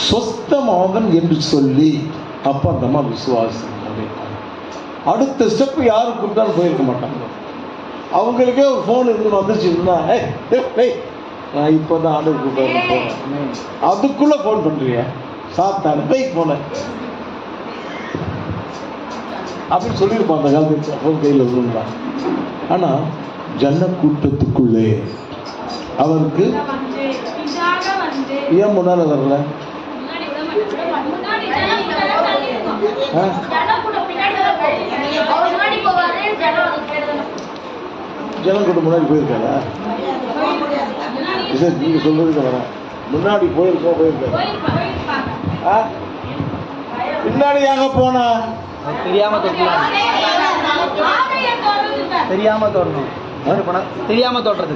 A: சொஸ்தமாவன் என்று சொல்லி அப்பா அந்த அம்மா விசுவாசம் அடுத்த ஸ்டெப் யாரும் கூப்பிட்டாலும் போயிருக்க மாட்டாங்க. அவங்களுக்கே ஒரு ஃபோன் இருந்து வந்துச்சுன்னா நான் இப்போ தான் ஆர்டர் கூப்பிட்டு போனேன், அதுக்குள்ளே ஃபோன் பண்ணுறிய சாப்பிட்டாங்க பைக் போனேன் அப்படின்னு சொல்லியிருப்பான் அந்த காலத்தில். ஃபோன் கையில் விழுந்தான். ஆனால் ஜன கூட்டத்துக்குள்ளே அவருக்கு ஏன் முன்னால் வரல? ஜனம் கூட முன்னாடி போயிருக்காரா? சார் நீங்க சொல்றதுக்கு வரேன். முன்னாடி போயிருக்காரு. பின்னாடி எங்க போனா தெரியாம தோறணும் தெரியாம தோற்றது.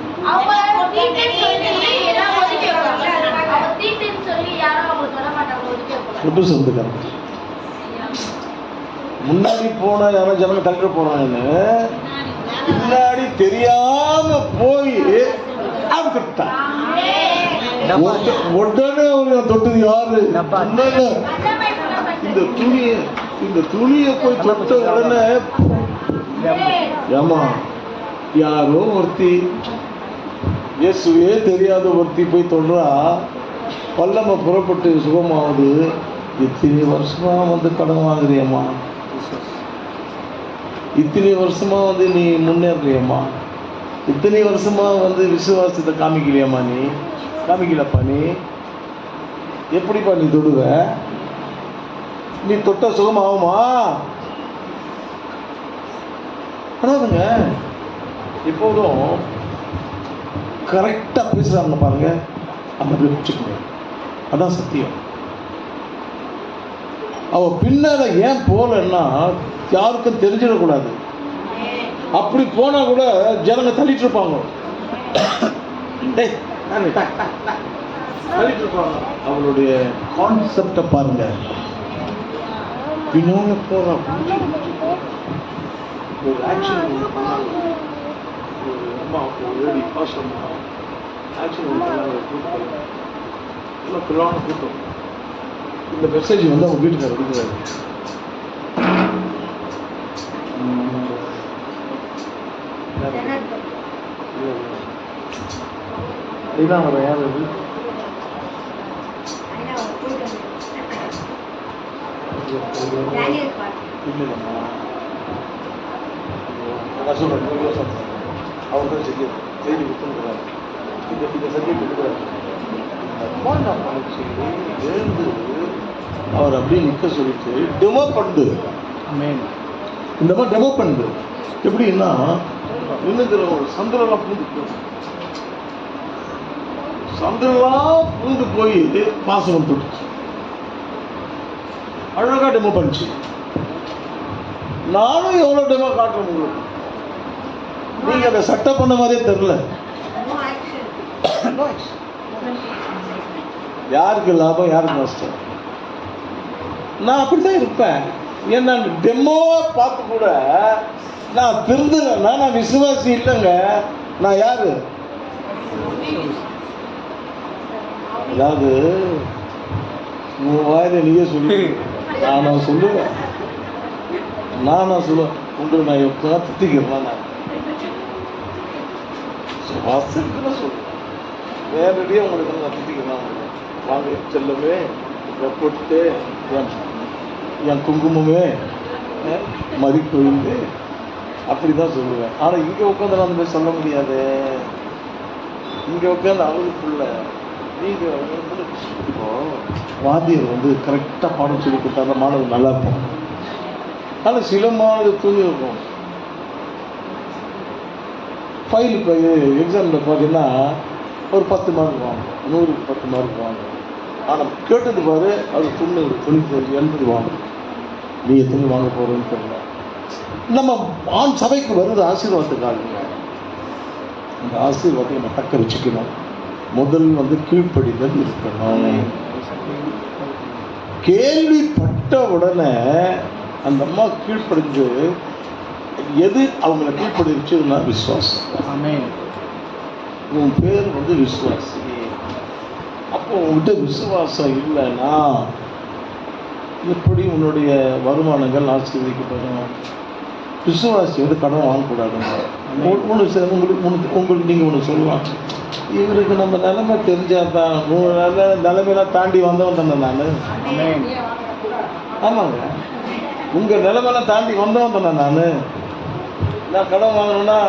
A: முன்னாடி போன யாரும் ஜனங்க தள்ளிட்டு போறாங்கன்னு பின்னாடி தெரியாம போய் உடனே தொட்டது யாரு? இந்த துணியை போய் தொட்ட உடனே ஏமா யாரோ ஒருத்தி இயேசுவே தெரியாத ஒருத்தி போய் தொடுறா, பல்லம புறப்பட்டு சுகமாகுது. இத்தனை வருஷமா வந்து கடன் வாங்குறியம்மா, இத்தனை வருஷமா வந்து நீ முன்னேறியம்மா, இத்தனை வருஷமா வந்து விசுவாசத்தை காமிக்கலையம்மா, நீ காமிக்கலப்பா, நீ எப்படிப்பா நீ தொடுவ? நீ தொட்ட சுகமாகுமா? அதாவதுங்க எப்போதும் கரெக்டாக பேசுகிறாங்க பாருங்க, அந்த அப்படி பிடிச்சிக்கணும். அதான் சத்தியம். அவள் பின்னால ஏன் போகலன்னா யாருக்கும் தெரிஞ்சிடக்கூடாது. அப்படி போனால் கூட ஜனங்க தள்ளிட்டு இருப்பாங்க, தள்ளிட்டு இருப்பாங்க. அவளுடைய கான்செப்டை பாருங்க. பின்னால போகிறா ஒரு ஆக்ஷன் லேடி பாசம் ஆக்ஷன் கூட்டம். இந்த மெசேஜ் வந்து அவங்க வீட்டுக்காரர் எடுக்கிறாரு. இதான் வர யார் அது? இல்லைம்மா, நான் சொல்கிறேன், அவர் தான் செய்தி கொடுத்துருக்குறாரு. இந்த சப்ஜெக்ட் கொடுக்குறாரு. அம்மா நான் பண்ணிச்சு எழுந்து அவர் அப்படியே நிற்க சொல்லிட்டு டெமோ பண்ணு. இந்த மாதிரி டெமோ பண்ணு. எப்படின்னா இன்னும் ஒரு சந்திரலாம் பூந்து போய் பாசனம் போட்டுச்சு. அழகா டெமோ பண்ணிச்சு. நானும் எவ்வளோ டெமோ காட்டுறேன் உங்களுக்கு. நீங்க அதை சட்டை பண்ண மாதிரியே தெரியல. யாருக்கு லாபம், யாருக்கு நஷ்டம்? நான் அப்படித்தான் இருப்பேன். ஏன்னா டெமோ பார்த்து கூட நான் திருந்துறேன்னா நான் விசுவாசி இல்லைங்க. நான் யாரு? அதாவது உன் வாயில நீயே சொல்லி நானா சொல்லுவேன். உங்களை நான் எப்போ திட்டிக்கிறேன். நான் வாசலுக்குன்னு சொல்லுவேன். நேரடியாக உங்களுக்கு நான் திட்டிக்கிறேன். வாங்க செல்லவே, போட்டு என் குங்குமமே மறி கொழுந்து அப்படி தான் சொல்லுவேன். ஆனால் இங்கே உட்காந்து நான் அந்த மாதிரி சொல்ல முடியாது. இங்கே உட்காந்து அவருக்குள்ள நீங்கள் இப்போ வாத்தியர் வந்து கரெக்டாக பாடம் சொல்லி கொடுத்தா மாணவர் நல்லா இருப்போம். ஆனால் சில மாணவர் தூங்கி இருக்கும். ஃபைல் இப்போ எக்ஸாமில் பார்த்தீங்கன்னா ஒரு 10 மார்க் வாங்க, 100க்கு 10 மார்க் வாங்க. ஆனால் கேட்டது பாரு அது 90, 80 வாங்க. நீ எத்தனை வாங்க போகிறோன்னு தெரியல. நம்ம ஆண் சபைக்கு வருது ஆசீர்வாதத்துக்காக. இந்த ஆசீர்வாதத்தை நம்ம தக்க வச்சுக்கணும். முதல் வந்து கீழ்ப்படிதல் இருக்கணும். கேள்விப்பட்ட உடனே அந்த அம்மா கீழ்ப்படிஞ்சு எது அவங்களை கீழ்ப்படிச்சுன்னா விசுவாசம். உன் பேர் வந்து விசுவாசி. அப்போ உங்ககிட்ட விசுவாசம் இல்லைன்னா எப்படி உன்னுடைய வருமானங்கள் ஆசீர்வதிக்கப்படும்? விசுவாசி வந்து கடன் வாங்கக்கூடாதுங்க. உங்களுக்கு நீங்கள் ஒன்று சொல்லலாம், இவருக்கு நம்ம நிலைமை தெரிஞ்சாதான். நிலைமையெல்லாம் தாண்டி வந்தவன் தானே நான். ஆமாங்க, உங்கள் நிலைமையெல்லாம் தாண்டி வந்தவன் தானே நான் கடன் வாங்கணும்னா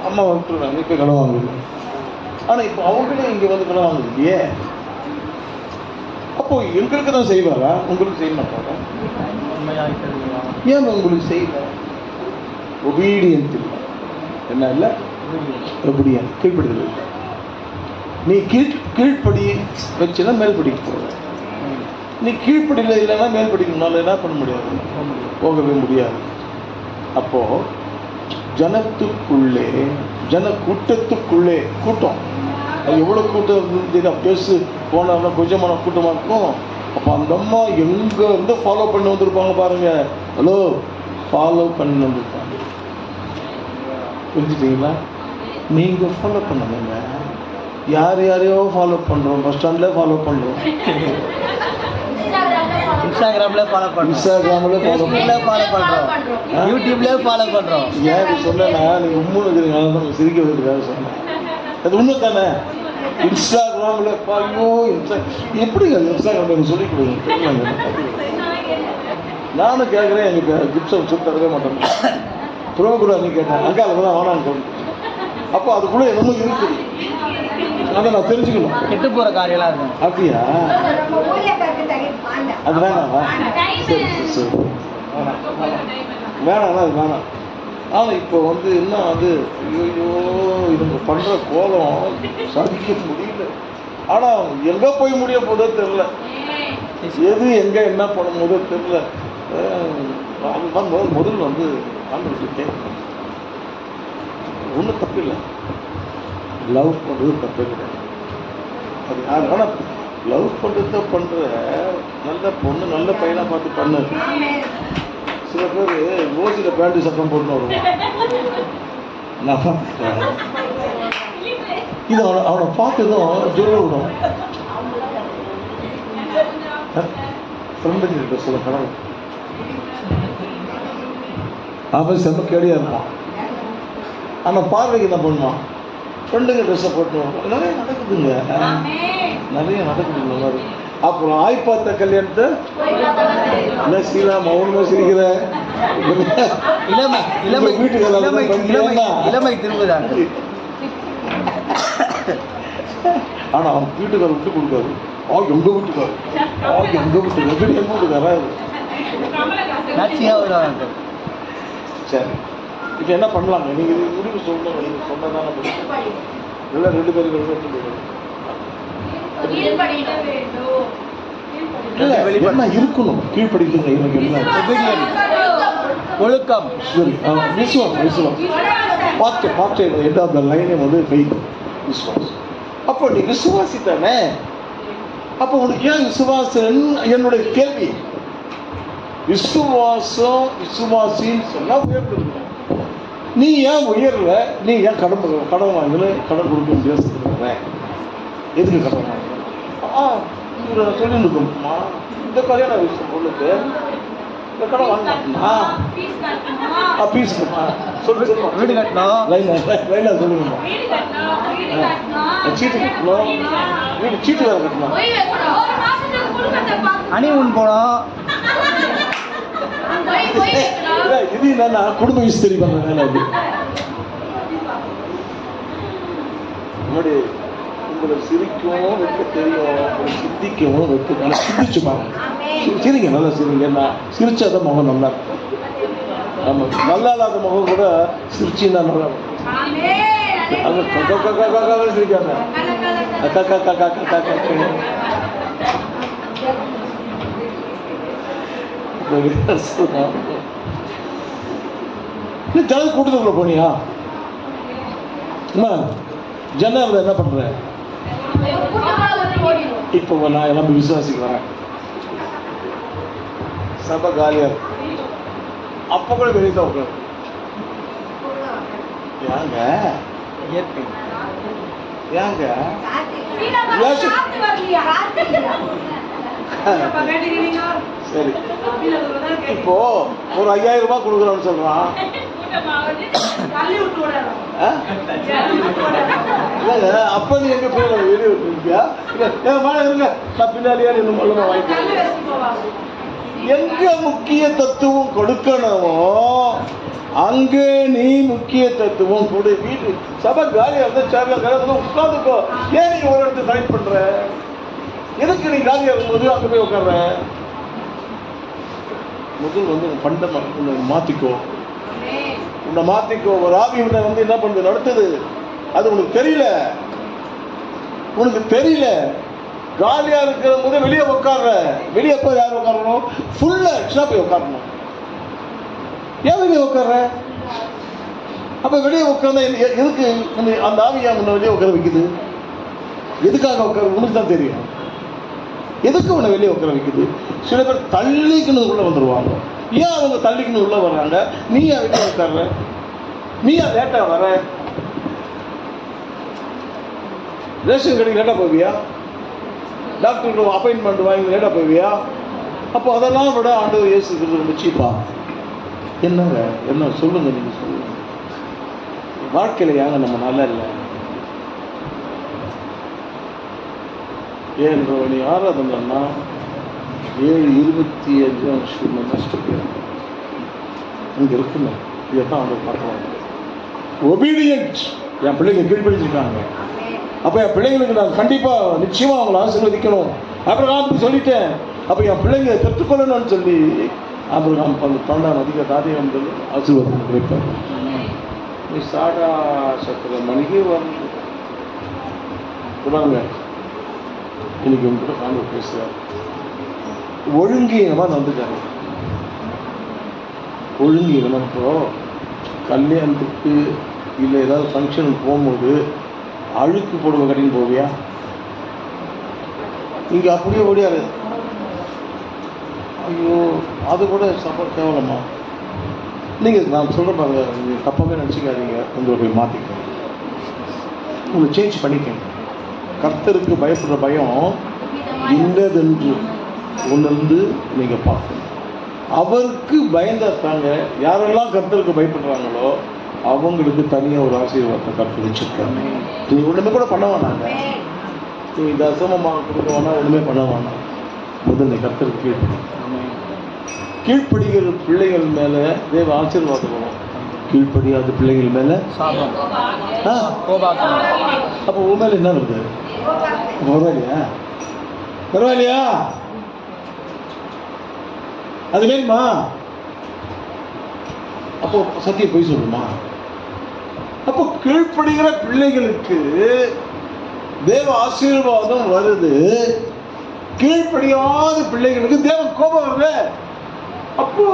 A: அம்மா விட்டுருவேன், இப்போ கடன் வாங்குவேன். ஆனால் இப்போ அவங்களே இங்கே வந்து கடன் வாங்குது இல்லையே. அப்போ எங்களுக்கு தான் செய்வாரா, உங்களுக்கு செய்ய மாட்டாரா? ஏன் உங்களுக்கு செய்யல? ஒபீடியன்ட் இல்லை. என்ன இல்லை? ஒபீடியன்ட், கீழ்ப்படுதல் இல்லை. நீ கீழ்ப்படி வச்சுன்னா மேல்படிக்கு போகிற. நீ கீழ்ப்படியில் இல்லைன்னா மேல்படிக்கணும்னால என்ன பண்ண முடியாது, போகவே முடியாது. அப்போது ஜனத்துக்குள்ளே, கூட்டத்துக்குள்ளே, கூட்டம் அது எவ்வளோ கூட்டம் இருந்தது பேசு போனோம்னா கொஞ்சமான கூட்டமாக இருக்கும். அப்போ அந்த அம்மா எங்கே இருந்து ஃபாலோ பண்ணி வந்திருப்பாங்க பாருங்க. ஹலோ, ஃபாலோ பண்ணி வந்திருப்பாங்க. புரிஞ்சுட்டீங்களா? நீங்கள் ஃபாலோ பண்ணுங்க. யாரையோ ஃபாலோ பண்ணுறோம், பஸ் ஸ்டாண்டில் ஃபாலோ பண்ணுறோம், இன்ஸ்டாகிராமில் ஃபாலோ பண்ணுறோம், யூடியூப்லேயே ஃபாலோ பண்ணுறோம். ஏன் இப்படி சொன்னா நீங்கள் உண்மை இருக்கிறீங்க, சிரிக்க வைக்கிறதுக்காக சொன்னேன். அது உண்மை தானே? இன்ஸ்டாகிராமில் ஐயோ எப்படி இன்ஸ்டாகிராமில் சொல்லி கொடுங்க. நானும் கேட்குறேன், எங்கள் கிப்ஸை சொல்லி தரவே மாட்டேன். ப்ரோ கூட அங்கே கேட்டேன், அங்கால தான் வேணான்னு சொல்லி. அப்போ அதுக்குள்ளே என்னமோ இருக்குது, அதை நான் தெரிஞ்சுக்கணும். கெட்டு போகிற காரியெல்லாம் இருக்கும். அப்படியா? அது வேணாவா? சரி சரி வேணாம், அது வேணாம். ஆனால் இப்போ வந்து என்ன வந்து ஐயோ இவங்க பண்ணுற கோலம் சதிக்க முடியல. ஆனால் எங்கே போய் முடிய போதோ தெரில, எது எங்கே என்ன பண்ணும் போதோ தெரில. முதல்ல வந்து ஆண்டவர்கிட்ட கேட்கணும். ஒன்றும் தப்பு இல்லை, லவ் பண்ணுறது தப்பே கிடையாது. அது யார் ஆனால் லவ் பண்ணுறத பண்ணுற நல்ல பொண்ணு நல்ல பையனாக பார்த்து பண்ணு. சில பேர் ஓசியில் பேண்ட்டு சட்டம் போட்டுன்னு வருவான். நான் பார்த்துட்டேன். இது அவனை பார்த்ததும் ஜொல்ல விடும். ஃப்ரெண்டுங்க கிட்ட சில கனவு அவன் செம்ம கேடியாக இருப்பான். ஆனால் பார்வைக்கு என்ன பண்ணுவான், ஃப்ரெண்டுங்க ட்ரெஸ்ஸை போட்டு வருவான். நிறைய நடக்குதுங்க, நிறைய நடக்குது. இந்த மாதிரி அப்புறம் ஆய் பார்த்த கல்யாணத்தை என்ன சீலா மௌனமா சிரிக்கிற
B: இளமை திரும்புதான்.
A: ஆனா அவன் வீட்டுக்காரர் விட்டு கொடுக்காரு. எங்க வீட்டுக்காரு எங்க வீட்டுக்காரா சரி. இப்ப என்ன பண்ணலாங்க? நீங்க முடிவு சொல்லணும். நீங்க சொன்னதான இல்லை 2 பேரும் என்ன இருக்கணும் கீழ்படிக்கங்க. எனக்கு என்ன
B: ஒழுக்கம்,
A: விசுவாசம் பார்த்து எண்ட் ஆஃப் த லைனே வந்து ஃபெய்த், விசுவாசம். அப்போ நீ விசுவாசித்தானே, அப்போ உனக்கு ஏன் விசுவாசம்? என்னுடைய கேள்வி. விசுவாசின்னு சொன்னா உயர்ந்திருக்க. நீ ஏன் உயர்ல? நீ ஏன் கடன் வாங்கல? கடன் கொடுக்க முடியாது. எதுக்கு கடன் வாங்க? இவரை சொல்லிருக்கோம்மா, இந்த கல்யாண விஷயம் பொண்ணுக்கு இந்த கடன் வாங்கணுமா? பீஸ் சொல்லு வீடு கட்டணும், லைனா சொல்லுங்கம்மா. சீட்டு கட்டணும், வீடு சீட்டு வேலை கட்டணும்,
B: அணிவன் போனோம்.
A: இது என்னன்னா குடும்ப விஸ்தரி பண்ண வேலை. அது முன்னாடி உங்களை சிரிக்கவும் வைக்க தெரியும், உங்களை சிந்திக்கவும் வைக்க. நல்லா சிந்திச்சு பாருங்க, சிரிங்க, நல்லா சிரிங்க. நான் சிரிச்சாதான் முகம் நல்லா இருக்கும். நம்ம நல்லா இல்லாத முகம் கூட சிரிச்சுன்னா நல்லா இருக்கும். அது சிரிக்காங்க. ஜன கூட்டத்துக்குள்ள போனியா? ஜன என்ன பண்ற? இப்போ நான் எல்லாம் விசுவாசிக்கு வரேன், சபை காலியா இருக்கு. அப்ப கூட வெளியே தான் உட்காரு. ஏங்க ஏங்க சரி, இப்போ ஒரு 5000 ரூபாய் கொடுக்குறோம்னு சொல்றான். அப்ப நீ எங்க போய் வெளியே விட்டுருக்கியா? இருங்க, நான் பின்னாடியா இன்னும் மூலமா வாங்கிக்கிறேன். எங்க முக்கிய தத்துவம் கொடுக்கணுமோ அங்கே நீ முக்கிய தத்துவம் கொடு. வீட்டு சபை காலியா இருந்தா சேர்ல உட்காந்துக்கோ. ஏன் நீ ஒரு இடத்துல ஃபைட் பண்ற? எதுக்கு நீ காலியா இருக்கும்போது அங்க போய் உட்கார்ற? முதல் வந்து பண்டமா உன்னை மாத்திக்கோ. ஒரு ஆவி உன்னை வந்து என்ன பண்ணுது, நடத்துது. அது உனக்கு தெரியல. காலியா இருக்கிற போது வெளியே உட்கார்ற. வெளியே போய் யார் உட்காரணும்? ஃபுல்லா போய் உட்காரணும். ஏன் வெளியே உட்கார்ற? அப்ப வெளியே உட்கார்ந்தா எதுக்கு அந்த ஆவியா உன்னை வெளியே உட்கார வைக்குது? எதுக்காக உட்கார? உனக்கு தான் தெரியும் எதுக்கு உன்னை வெளியே உட்கார வைக்குது. சில பேர் தள்ளிக்கணும் உள்ள வந்துருவாங்க. ஏன் அவங்க தள்ளிக்கணும் உள்ள வர்றாங்க? நீ ஏன் வெளியே உட்கார்ற? நீ ஏன் லேட்டா வர? ரேஷன் கடைக்கு லேட்டா போவியா? டாக்டருக்கு அப்பாயின்மெண்ட் வாங்கி லேட்டா போவியா? அப்போ அதெல்லாம் விட ஆண்டவர் இயேசு ரொம்ப சீப்பா. என்னங்க என்ன சொல்லுங்க, நீங்க சொல்லுங்க. வாழ்க்கையில யாங்க நம்ம நல்லா இல்லை. ஏன் நீ ஆராதனா 7:25 நஷ்டம் இங்க இருக்குங்க. இதைத்தான் அவங்க பார்க்கலாம். ஒபீடியன்ட். என் பிள்ளைங்க கீழ்படிச்சிருக்காங்க. அப்ப என் பிள்ளைங்களுக்கு நான் கண்டிப்பா நிச்சயமா அவங்களை ஆசீர்வதிக்கணும். அப்புறம் சொல்லிட்டேன். அப்ப என் பிள்ளைங்க பெற்றுக்கொள்ளணும்னு சொல்லி அப்புறம் 12ஆம் அதிகாரம் ஆசீர்வாதம் வைப்பார். நீ சாடா சத்திர மணிக்கு வந்து இன்னைக்கு உங்ககிட்ட காண்பு பேசுறாரு. ஒழுங்கீனமா நடந்துட்டாரு. ஒழுங்கீனமா இப்போ கல்யாணத்துக்கு இல்லை ஏதாவது ஃபங்க்ஷனுக்கு போகும்போது அழுக்கு போடுவ கட்டின்னு போவியா? இங்க அப்படியே ஓடியாரு. ஐயோ, அது கூட சப்போர்ட் கேவலமா? நீங்க நான் சொல்ற பாருங்க, நீங்க தப்பாவே நினைச்சுக்காதீங்க. உங்களுடைய மாத்திக்கணும், உங்களை சேஞ்ச் பண்ணிக்கணும். கர்த்தருக்கு பயப்படுற பயம் இன்னதென்று உணர்ந்து நீங்க பார்க்கணும். அவருக்கு பயந்தாங்க. யாரெல்லாம் கர்த்தருக்கு பயப்படுறாங்களோ அவங்களுக்கு தனியாக ஒரு ஆசீர்வாதத்தை கர்த்தர் வச்சிருக்காங்க. நீ ஒண்ணுமே கூட பண்ண வேணாங்க. நீ தசமமாக கொடுக்க வேணா, ஒண்ணுமே பண்ண வேணாம். முதல்ல கர்த்தருக்கு கீழ்ப்படிகிற பிள்ளைகள் மேல தேவ ஆசீர்வாதம் வரும். கீழ்ப்படியாத பிள்ளைகள் மேல அப்போ உன் மேல என்ன வருது? பரவாயில்லையா? பரவாயில்லையா? அது வேணுமா? அப்போ சத்தியம் போய் சொல்லுமா? அப்போ கீழ்ப்படுகிற பிள்ளைகளுக்கு தேவ ஆசீர்வாதம் வருது, கீழ்ப்படியாத பிள்ளைகளுக்கு தேவ கோபம் வருது. அப்போ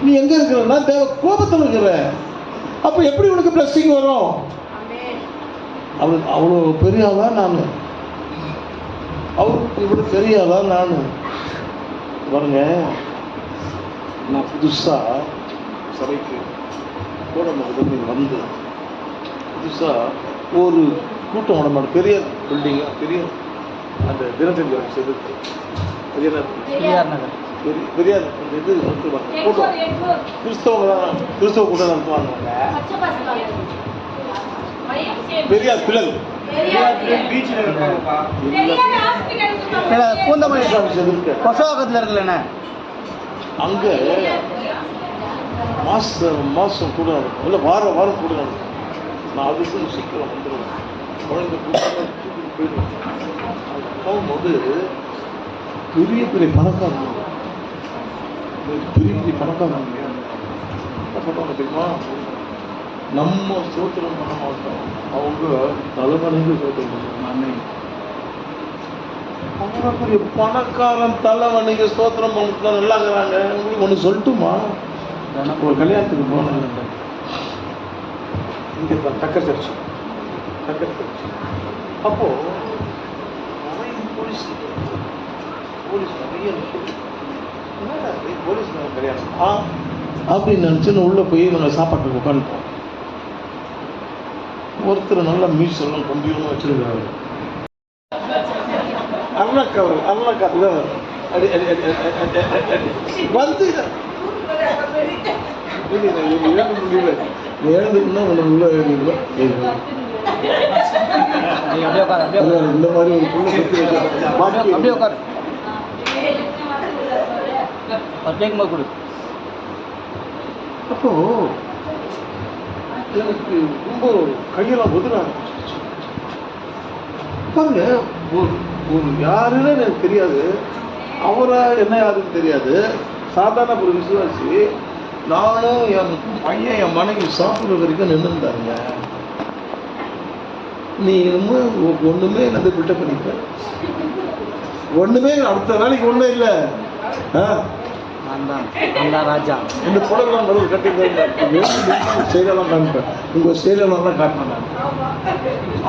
A: நீ எங்க இருக்கிறன்னா தேவ கோபத்தில் இருக்கிற. அப்போ எப்படி உனக்கு பிளஸிங் வரும்? அவ்வளோ பெரிய ஆளா நான்? அவருக்கு இவ்வளோ பெரிய ஆளா நான்? பாருங்க, நான் புதுசாக சபைக்கு கூட வந்து புதுசாக ஒரு கூட்டம் விட மாட்டேன். பெரிய பில்டிங்காக பெரிய அந்த தினத்தந்தி எதிர்த்து பெரியார் நகர் பெரியார் இது நடத்துவாங்க கூட்டம். கிறிஸ்தவ கூட்டம் நடத்துவாங்க. பெரியார் பிள்ளை
B: பூந்தமல்லி கொசவாக்கத்தில் இருக்குல்லண்ணே,
A: அங்கே மாதம் கூட நடக்கும், இல்லை வாரம் கூட நடக்கும். நான் அதுக்கு சீக்கிரம் வந்துடுவேன். குழந்தை போயிடுவேன். போகும்போது பெரிய பெரிய பணக்காரங்க என்ன சொல்கிறாங்க தெரியுமா? நம்ம சோத்திரம் பண்ண மாட்டோம், அவங்க தலைவனைக்கு சோத்திரம் பண்ணுவாங்க. அவ்வளோ பெரிய பணக்காரன் தலைவனைக்கு ஸ்தோத்திரம் பண்ணிட்டு நல்லா இருக்கிறாங்க. உங்களுக்கு ஒன்று சொல்லட்டுமா? ஒரு கல்யாணத்துக்கு போனேன் இங்கே டக்கர் சர்ச்சு. அப்போது நிறைய போலீஸ் நிறைய போலீஸ் கல்யாணம் அப்படின்னு நினச்சின்னு உள்ளே போய் நாங்கள் சாப்பாட்டுக்கு உட்காந்துப்போம். ஒருத்தர் நல்லா மீஸ் எல்லாம் கொம்பியும் வச்சிருக்காரு. அருணாக்கா அடி வந்து எழுந்துக்குன்னா உள்ள இந்த மாதிரி ஒரு புள்ள அப்படியே உட்காரு கொடு. அப்போ எனக்கு ரொம்ப கையெல்லாம் உதறாங்க. பாருங்க, ஒரு யாருன்னு எனக்கு தெரியாது, அவரை என்ன யாருன்னு தெரியாது, சாதாரண ஒரு விசுவாசி. நானும் என் பையன் என் மனைவி சாப்பிட்ற வரைக்கும் நின்றுந்தாங்க. நீ ஒன்றுமே என்னது பில்ட பண்ணிக்க, ஒன்றுமே அடுத்த வேலைக்கு ஒன்றும் இல்லை. ராஜா இந்த புடலாம் முதல் கட்டி செயலெல்லாம் காமிப்பேன். உங்கள் செயலெல்லாம் தான் காட்டினேன் நான்.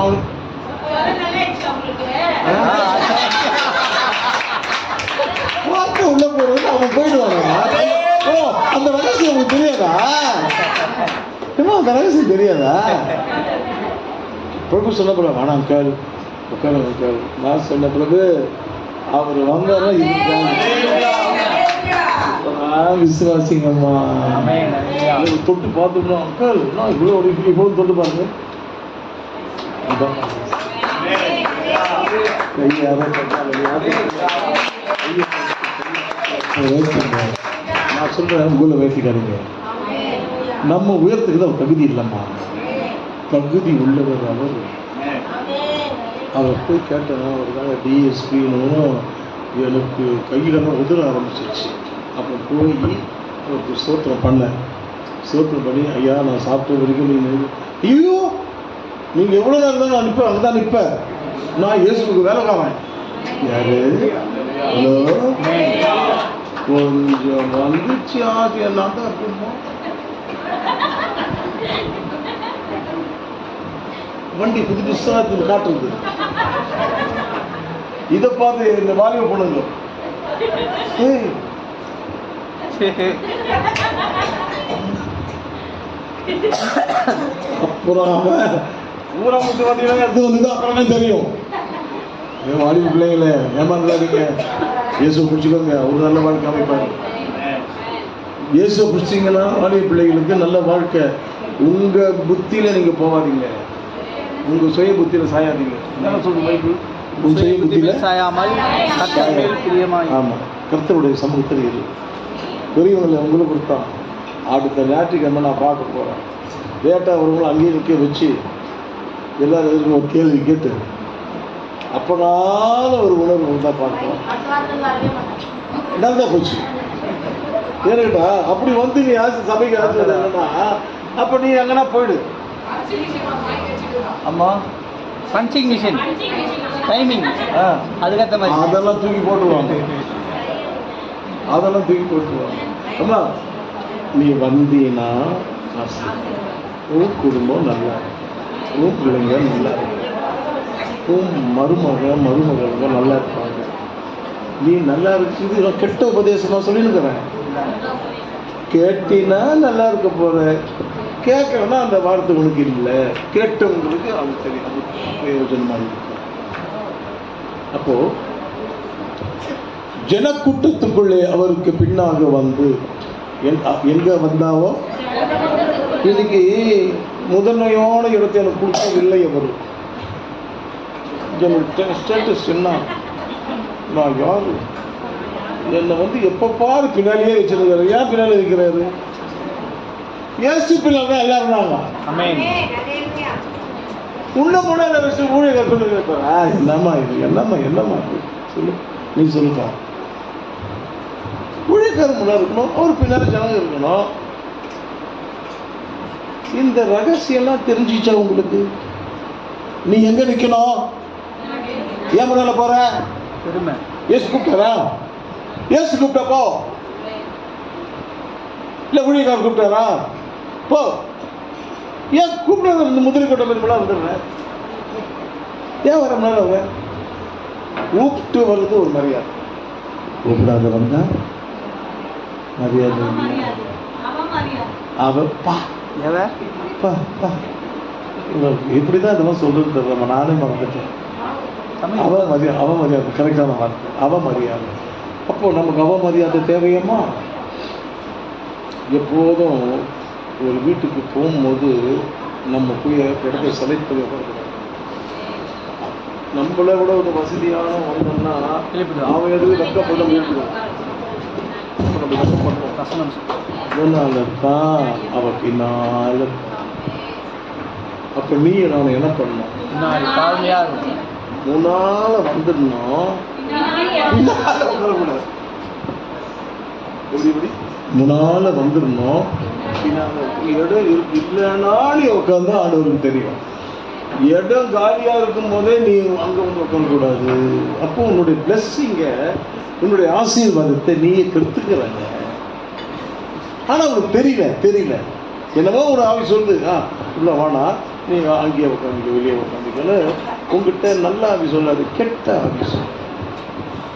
A: அவனுக்கு பார்த்து உள்ள போறது அவன் போயிடுவாங்க. ஓ, அந்த ரகசியம் உங்களுக்கு தெரியாதா? அந்த ரகசியம் தெரியாதா? பிரபு சொன்ன பிறகு வேணாம் அங்காள் உட்காரு. நான் சொன்ன பிறகு அவர் வந்தாலும் விசுவாசிங்கம்மா தொட்டு பார்த்துக்கணும். அங்காள் நான் இவ்வளோ தொட்டு பாருங்க. நான் சொல்றேன், உங்களை வேட்டிக்காரங்க, நம்ம உயரத்துக்கு தான் தகுதி இல்லைம்மா. தகுதி உள்ளவர் அவர். அவரை போய் கேட்டேன், அவருக்காக டிஎஸ்பின்னு எனக்கு கையிலெல்லாம் உதிர ஆரம்பிச்சிருச்சு. அப்போ போய் அவருக்கு ஸ்தோத்திரம் பண்ணேன். ஸ்தோத்திரம் பண்ணி, ஐயா நான் சாப்பிட்ட வரைக்கும் நீங்கள் ஐயோ நீங்கள் எவ்வளோ நேரம் தான் நான் நிற்பேன், அங்கே தான் நிற்பேன். நான் இயேசுக்கு வேலைக்காரன். யாரு? ஹலோ, கொஞ்சம் வந்துச்சு ஆசையா நான் தான் இருக்குமா? வண்டி புது புதுசாக காட்டுறது. இதை பார்த்து இந்த வாலிப பொண்ணுங்க அப்புறம் ஊரா முட்டு பார்த்தீங்கன்னா அது வந்து அப்புறமே தெரியும். வாலிப பிள்ளைங்கள ஏமாந்துடாதீங்க, இயேசுவை பிடிச்சிக்கோங்க, ஒரு நல்ல வாழ்க்கை அமைப்பாரு. இயேசுவை பிடிச்சிங்கன்னா வாலிப பிள்ளைகளுக்கு நல்ல வாழ்க்கை. உங்கள் புத்தியில் நீங்கள் போகாதீங்க, உங்கள் சுய புத்தியில் சாயாதீங்க. என்ன சொல்லுங்க பைபிள்? உன் சுய புத்தியில
C: சாயாமல் கர்த்தர் மேல் பிரியமாய்.
A: ஆமாம், கர்த்தருடைய சமூகத்தில் இரு. பெரியவங்களை உங்களுக்கு கொடுத்தான். அடுத்த ஞாயிற்றுக்கிழமை நான் பார்க்க போகிறேன். லேட்டாக அவங்களும் அங்கேயே நிற்க வச்சு எல்லாரும் எதிர்க்கும் ஒரு கேள்வி கேட்டு அப்பனால ஒரு உணர்வு தான் பார்க்கணும். நல்லா போச்சு. ஏன்னுட்டா அப்படி வந்து நீ சபைக்கு ஆச்சுன்னா அப்போ நீ எங்கன்னா போயிடு.
C: அம்மா பஞ்சிங் மிஷின் டைமிங் அதுக்கேற்ற மாதிரி
A: அதெல்லாம் தூக்கி போட்டுருவாங்க. அதெல்லாம் தூக்கி போட்டுருவாங்க. அம்மா நீ வந்தீன்னா உன் குடும்பம் நல்லா இருக்கும், உன் பிள்ளைங்க நல்லா இருக்கும், உன் மருமகளுங்க நல்லா இருப்பாங்க. நீ நல்லா இருக்கு. இது நான் கெட்ட உபதேசம் நான் சொல்லினுக்கிறேன். கேட்டினா நல்லா இருக்க போற, கேட்கலன்னா அந்த வார்த்தை உனக்கு இல்லை. கேட்டவங்களுக்கு அது தெரியும், அது பிரயோஜனமாக இருக்கு. அப்போ ஜனக்கூட்டத்துக்குள்ளே அவருக்கு பின்னாக வந்து எங்க வந்தாவோ இன்னைக்கு முதன்மையான இடத்தை எனக்கு கொடுக்கவில்லை. அவர் ஸ்டேட்டஸ் என்ன, நான் யாரு, என்னை வந்து எப்போ பாரு பின்னாலேயே வச்சிருக்காரு. ஏன் பின்னாலே இருக்கிறாரு? ஏசு பின்னால் தான் எல்லாரும் இருந்தாங்க. உன்ன போனா என்ன வச்சு ஊழியர் சொல்லுங்க. என்னம்மா இது, என்னம்மா என்னம்மா சொல்லு, நீ சொல்லுப்பா. ஊழியக்காரர் முன்னாடி இருக்கணும், அவர் பின்னாடி ஜனங்க இருக்கணும். இந்த ரகசியம்லாம் தெரிஞ்சிச்சா உங்களுக்கு? நீ எங்க நிக்கணும்? ஏன் முன்னால போற? ஏசு கூப்பிட்டாரா? ஏசு கூப்பிட்டா போ. இல்ல ஊழியக்காரர் கூப்பிட்டாரா போ. ஏன் கூப்பிடாத? இந்த முதலி கொட்ட மாதிரி வந்துடுறேன். ஏன் வர முன்னால அவங்க கூப்பிட்டு வர்றது ஒரு மரியாதை. கூப்பிடாத வந்தா மரியாதை. அவப்பா இப்படிதான் இதெல்லாம் சொல்றது தெரியல. நானே மறந்துட்டேன். அவமரியாதை கரெக்டான வார்த்தை, அவமரியாதை. அப்போ நமக்கு அவமரியாதை தேவையம்மா? எப்போதும் ஒரு வீட்டுக்கு போகும்போது நம்ம போய் இடத்த செலக்ட் பண்ணி உட்காரக்கூடாது. நம்மளை விட ஒரு வசதியான வந்தோம்னா அவன் எதுவும் வெக்கப்பட முடியாது. தான் அவ பின்னால. அப்ப நீ நான் என்ன பண்ணணும்? முன்னால வந்துடணும். முன்னால வந்துடணும். இடம் இருக்கு இல்லைனாலும் உட்காந்து ஆண்டவருக்கு தெரியும். இடம் காலியா இருக்கும் போதே நீ அங்க வந்து உட்காந்து கூடாது. அப்போ உன்னுடைய பிளஸ்ஸிங்க, உன்னுடைய ஆசீர்வாதத்தை நீயே கெடுத்துக்கிறாங்க. ஆனா உனக்கு தெரியல என்னமோ ஒரு ஆவி சொல்லுது, உள்ள வானா நீ அங்கேயே உட்காந்து வெளியே உட்காந்துக்கன்னு உங்ககிட்ட நல்ல ஆவி சொல்லாது, கெட்ட ஆவி சொல்லு.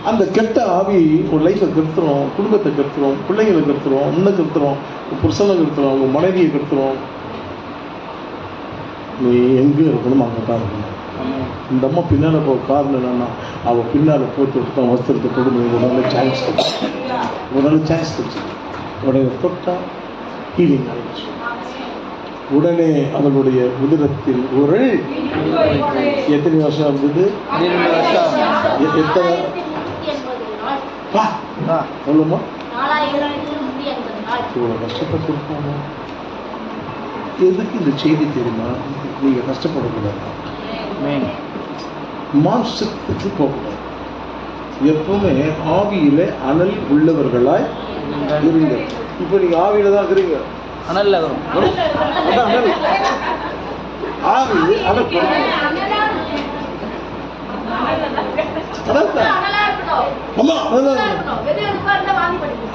A: அந்த கெட்ட ஆவி உன் லைஃப்பை கெடுத்துரும், குடும்பத்தை கெடுத்துரும், பிள்ளைங்களை கெடுத்துரும், உன்னை கெடுத்துரும், உன் புருஷனை கெடுத்துரும், உன் மனைவியை கெடுத்துரும். நீ எங்கே இருக்கணும் அங்கே தான் இருக்கணும். இந்த அம்மா பின்னால் போக காரணம் என்னன்னா, அவள் பின்னால் போட்டு விட்டு வஸ்திரத்தை கொடுமை உடனே சான்ஸ் வச்சு உடனே தொட்டா ஹீலிங் ஆயிடுச்சு. உடனே அவளுடைய உதிரத்தில் ஒரு எத்தனை வருஷம் இருந்தது? எத்தனை சொல்லுமா? இவ்வளோ கஷ்டத்தை கொடுப்பாங்க. எதுக்கு இந்த செய்தி தெரியுமா? நீங்க கஷ்டப்படக்கூடாது, மாம்சத்துக்கு போகக்கூடாது. எப்பவுமே ஆவியில அனல் உள்ளவர்களாய் இருங்க. இப்ப நீங்க ஆவியில தான் இருக்கிறீங்க. அனல் ஆவி அனல்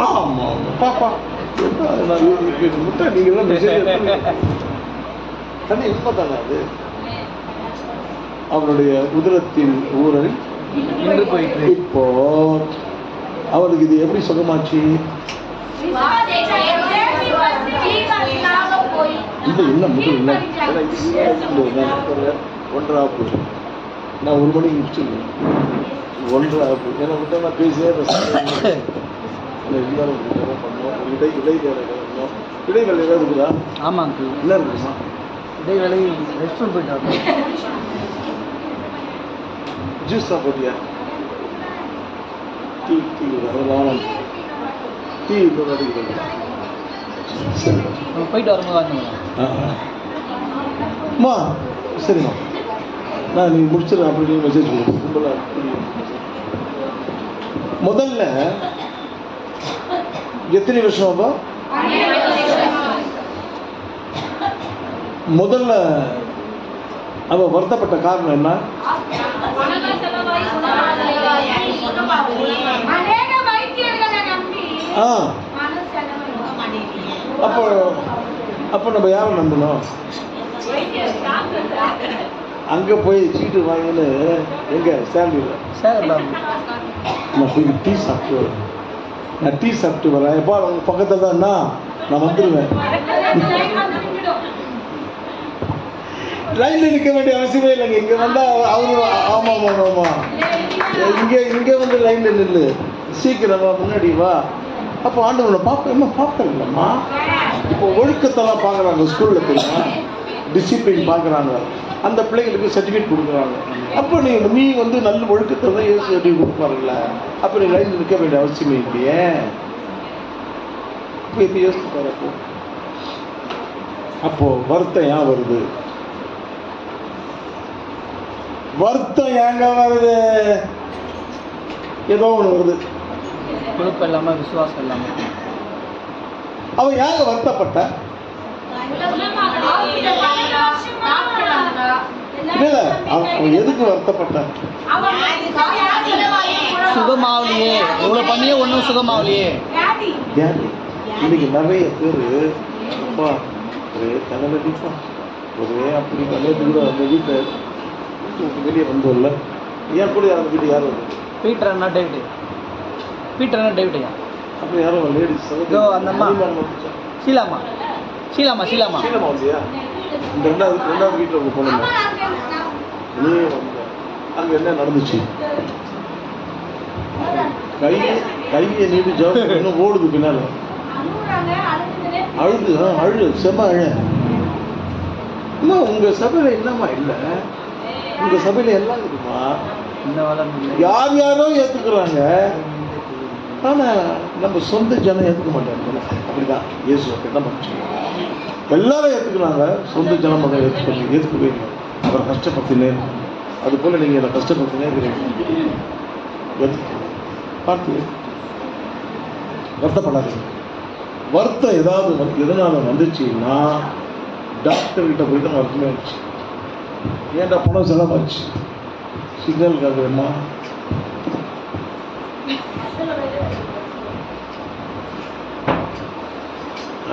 A: ஆமா பாப்பா முட்டை நீங்க உண்மைதானே? அது அவனுடைய உதிரத்தின் ஊரல் நின்று போயிட்டு இப்போ அவனுக்கு இது எப்படி சுகமாச்சு? என்ன முதல் ஒன்றாப்பு நான் 1 மணிக்கு முடிச்சிருக்கேன். 1:30 ஏன்னா விட்டா நான் பேசியே எல்லாரும் பண்ணோம். இடைவேளை ஏதாவது இருக்குதா? ஆமாங்க. என்ன இருக்குமா இடைவேளை? ரெஸ்ட் ரூம் போயிட்டு ஜூஸ் தான் போட்டியா? டீ டீ அதெல்லாம் டீ இப்போ அடிக்கிறது. சரி
C: நம்ம போயிட்டு வரும்போது வாங்கிக்கலாம்.
A: அம்மா சரிம்மா, நான் நீங்கள் முடிச்சிடறேன் அப்படின்னு மெசேஜ் கொடுங்க. முதல்ல எத்தனை வருஷமாப்பா? முதல்ல அவ வருத்தப்பட்ட காரணம் என்ன? அப்போ அப்போ நம்ம யாரை நம்பணும்? அங்கே போய் சீட்டு வாங்கின்னு எங்கே சேலரியில் நான் போய் டீ சாப்பிட்டு வரேன். நான் டீ சாப்பிட்டு வரேன். எப்போ அவங்க பக்கத்தில் தான்ண்ணா நான் வந்துடுவேன். லைனில் நிற்க வேண்டிய அவசியமே இல்லைங்க. இங்கே வந்தால் அவரு ஆமாம் ஆமாம் ஆமாம் இங்கே வந்து லைனில் நில்லு, சீக்கிரம் வா, முன்னாடி வா. அப்போ ஆண்டவனை பார்க்கறேன் இல்லைம்மா. இப்போ ஒழுக்கத்தெல்லாம் பார்க்குறாங்க ஸ்கூலில், தெரியுமா? டிசிப்ளின் பார்க்குறாங்க. அந்த பிள்ளைங்களுக்கு சர்டிஃபிகேட் கொடுக்குறாங்க. அப்போ நீ வந்து நல்ல ஒழுக்கத்தை தான் ஏசு சர்டிஃபிகேட் கொடுப்பாருல்ல. அப்போ நீ லைனில் நிற்க வேண்டிய அவசியமே இல்லையே. இப்போ இப்போ யோசிச்சு பாருப்போ. அப்போது வருத்தம் ஏன் வருது? வருத்தம் ஏங்க வருது? ஏதோ ஒன்று வருது.
C: கொழுப்பு இல்லாமல் விசுவாசம் இல்லாமல்.
A: அவன் ஏங்க வருத்தப்பட்ட? இல்ல அவன் எதுக்கு வருத்தப்பட்ட?
C: சுகமாவலையே, இவ்வளோ பண்ணியே ஒன்றும் சுகமாவலையே.
A: இன்னைக்கு நிறைய பேர் அப்பா ஒரே தலைவலிப்பா, ஒரே அப்படி நேற்று கூட அந்த வீட்டை வெளியே வந்தோம்ல, ஏன் கூட அந்த வீடு யாரும் வந்து
C: பீட்டர் அண்ணா டேவிட்
A: அப்படி யாரும் லேடிஸ்
C: அந்த அம்மா ஷீலாமா
A: இல்லையா? இந்த ரெண்டாவது வீட்டில் உங்க பொண்ணு நீ வந்த அங்கே என்ன நடந்துச்சு? கையை நீட்டு ஜாப் இன்னும் ஓடுது பின்னால. அழு செம்ம அம்மா. உங்க சபையில என்னம்மா இல்லை? உங்க சபையில எல்லாம் இருக்குமா? யார் யாரோ ஏத்துக்கிறாங்க, ஆனா நம்ம சொந்த ஜனம் ஏத்துக்க மாட்டாங்க. அப்படிதான் இயேசு அப்படிதான் பண்ணுச்சு. எல்லாரும் ஏத்துக்கிறாங்க, சொந்த ஜனம் அதை ஏத்துக்கவே இல்லை. அவரை கஷ்டப்படுத்தினேன். அது போல நீங்க என்னை கஷ்டப்படுத்தினே பார்த்து வருத்தப்படாதீங்க. வருத்தம் ஏதாவது எதனால வந்துச்சுன்னா டாக்டர்கிட்ட போய் தான் வருத்தமே ஆச்சு. ஏன்டா பணம் செலவாச்சு, சிக்னலுக்காக வேணுமா?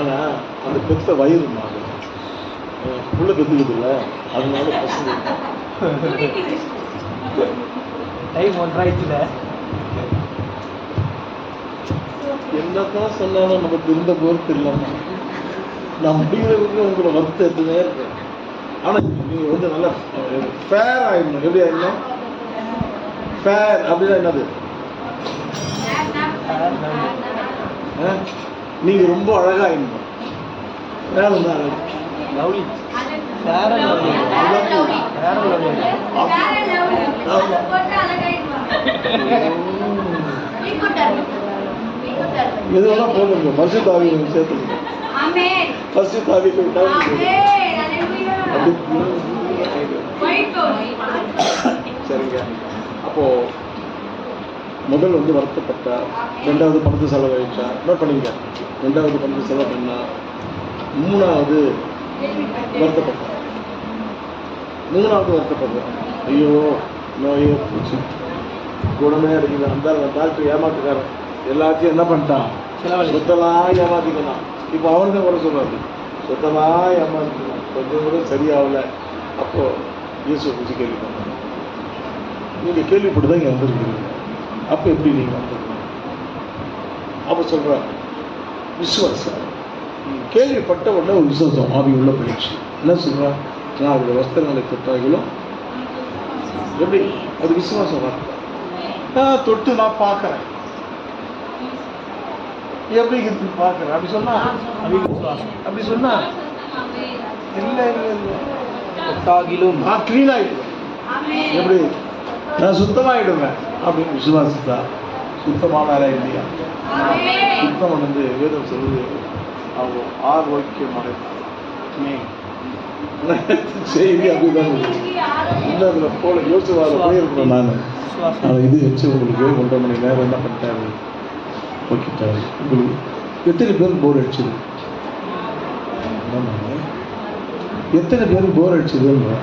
A: ஆனால் அந்த பெத்த வயிறு மாறு புள்ள பெற்றுக்குது இல்லை, அதனால பசங்க
C: டைம் ஒன்றாயிடுச்சுல.
A: என்னதான் சொன்னாலும் நமக்கு இருந்த பொறுத்து இல்லைன்னா நான் முடிகிறதுக்கு உங்களோட வருத்தம் எதுவுமே இருக்கு. ஆனால் நீங்கள் வந்து நல்லா ஃபேர் ஆகிடணும். எப்படி ஆகிடணும்? ஃபேர் அப்படின்னா என்னது? நீங்கள் ரொம்ப அழகாகிடணும். வேற என்ன அழகு?
C: லவ்லி.
A: எதுவெல்லாம் போடுங்க, பரிசுத்த ஆவியை சேர்த்துக்கணும். பரிசுத்த ஆவியை சரிங்க. அப்போ முதல் வந்து வருத்தப்பட்டா, ரெண்டாவது பணத்தை செலவழிச்சா, நோட் பண்ணிக்க. ரெண்டாவது பணத்தை செலவு பண்ணா, மூணாவது வருத்தப்பட்டா, மூணாவது வருத்தப்பட்டேன். ஐயோ நோயோ போச்சு, குணமே அடிக்குது. அந்த டாக்டர் ஏமாத்துக்காரன் எல்லாத்தையும் என்ன பண்ணிட்டான்? சொத்தெல்லாம் ஏமாத்திக்கணும். இப்போ அவனுக்கு கூட சொல்றாரு, சொத்தெல்லாம் ஏமாத்திக்கணும், கொஞ்சம் கூட சரியாகல. அப்போ இயேசு குறித்து கேள்விப்பட்டாங்க. நீங்க கேள்விப்பட்டு தான் இங்கே வந்திருக்கிறீங்க. அப்போ எப்படி நீங்க வந்திருக்கீங்க? அப்போ சொல்ற விசுவாசம். கேள்விப்பட்ட உடனே ஒரு விசுவாசம் ஆவி உள்ள போயிடுச்சு. என்ன சொல்றா? நான் அவருடைய வஸ்திரங்களை தொட்டார்களும் எப்படி? அது விசுவாசம் வார்த்தை. நான் தொட்டு நான் பார்க்கறேன். எப்படி இருக்கு பார்க்கறேன்? அப்படி சொன்னா அப்படி சொன்னா இல்லை இல்லை இல்லை,
C: தொட்டாகிலும்
A: கிளீன் ஆயிடுது. எப்படி? நான் சுத்தமாயிடுவேன் அப்படின்னு விசுவாசித்தா சுத்தமானாரா இல்லையா? சுத்தம் வந்து வேதம் சொல்லுது அவங்க ஆரோக்கியமாக செய்தி அப்படிதான் இன்னும் அதில் போல யோசிவாத போயிருக்கிறேன் நான். ஆனால் இது வச்சு உங்களுக்கு 1.5 மணி நேரம் என்ன பண்ணிட்டாரு ஓகேட்டாரு. உங்களுக்கு எத்தனை பேர் போர் அடிச்சது? எத்தனை பேர் போர் அடிச்சதுன்ற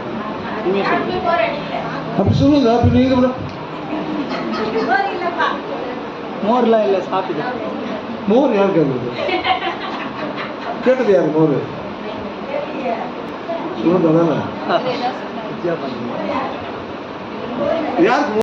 A: அப்படி சொல்லுங்க. அப்படி நீங்க
C: மோர்லாம் இல்லை சாப்பிட்டு
A: மோர் யார் கேட்குறது? கேட்டது யார் மோர்? சொல்லுங்க தானே யாருக்கு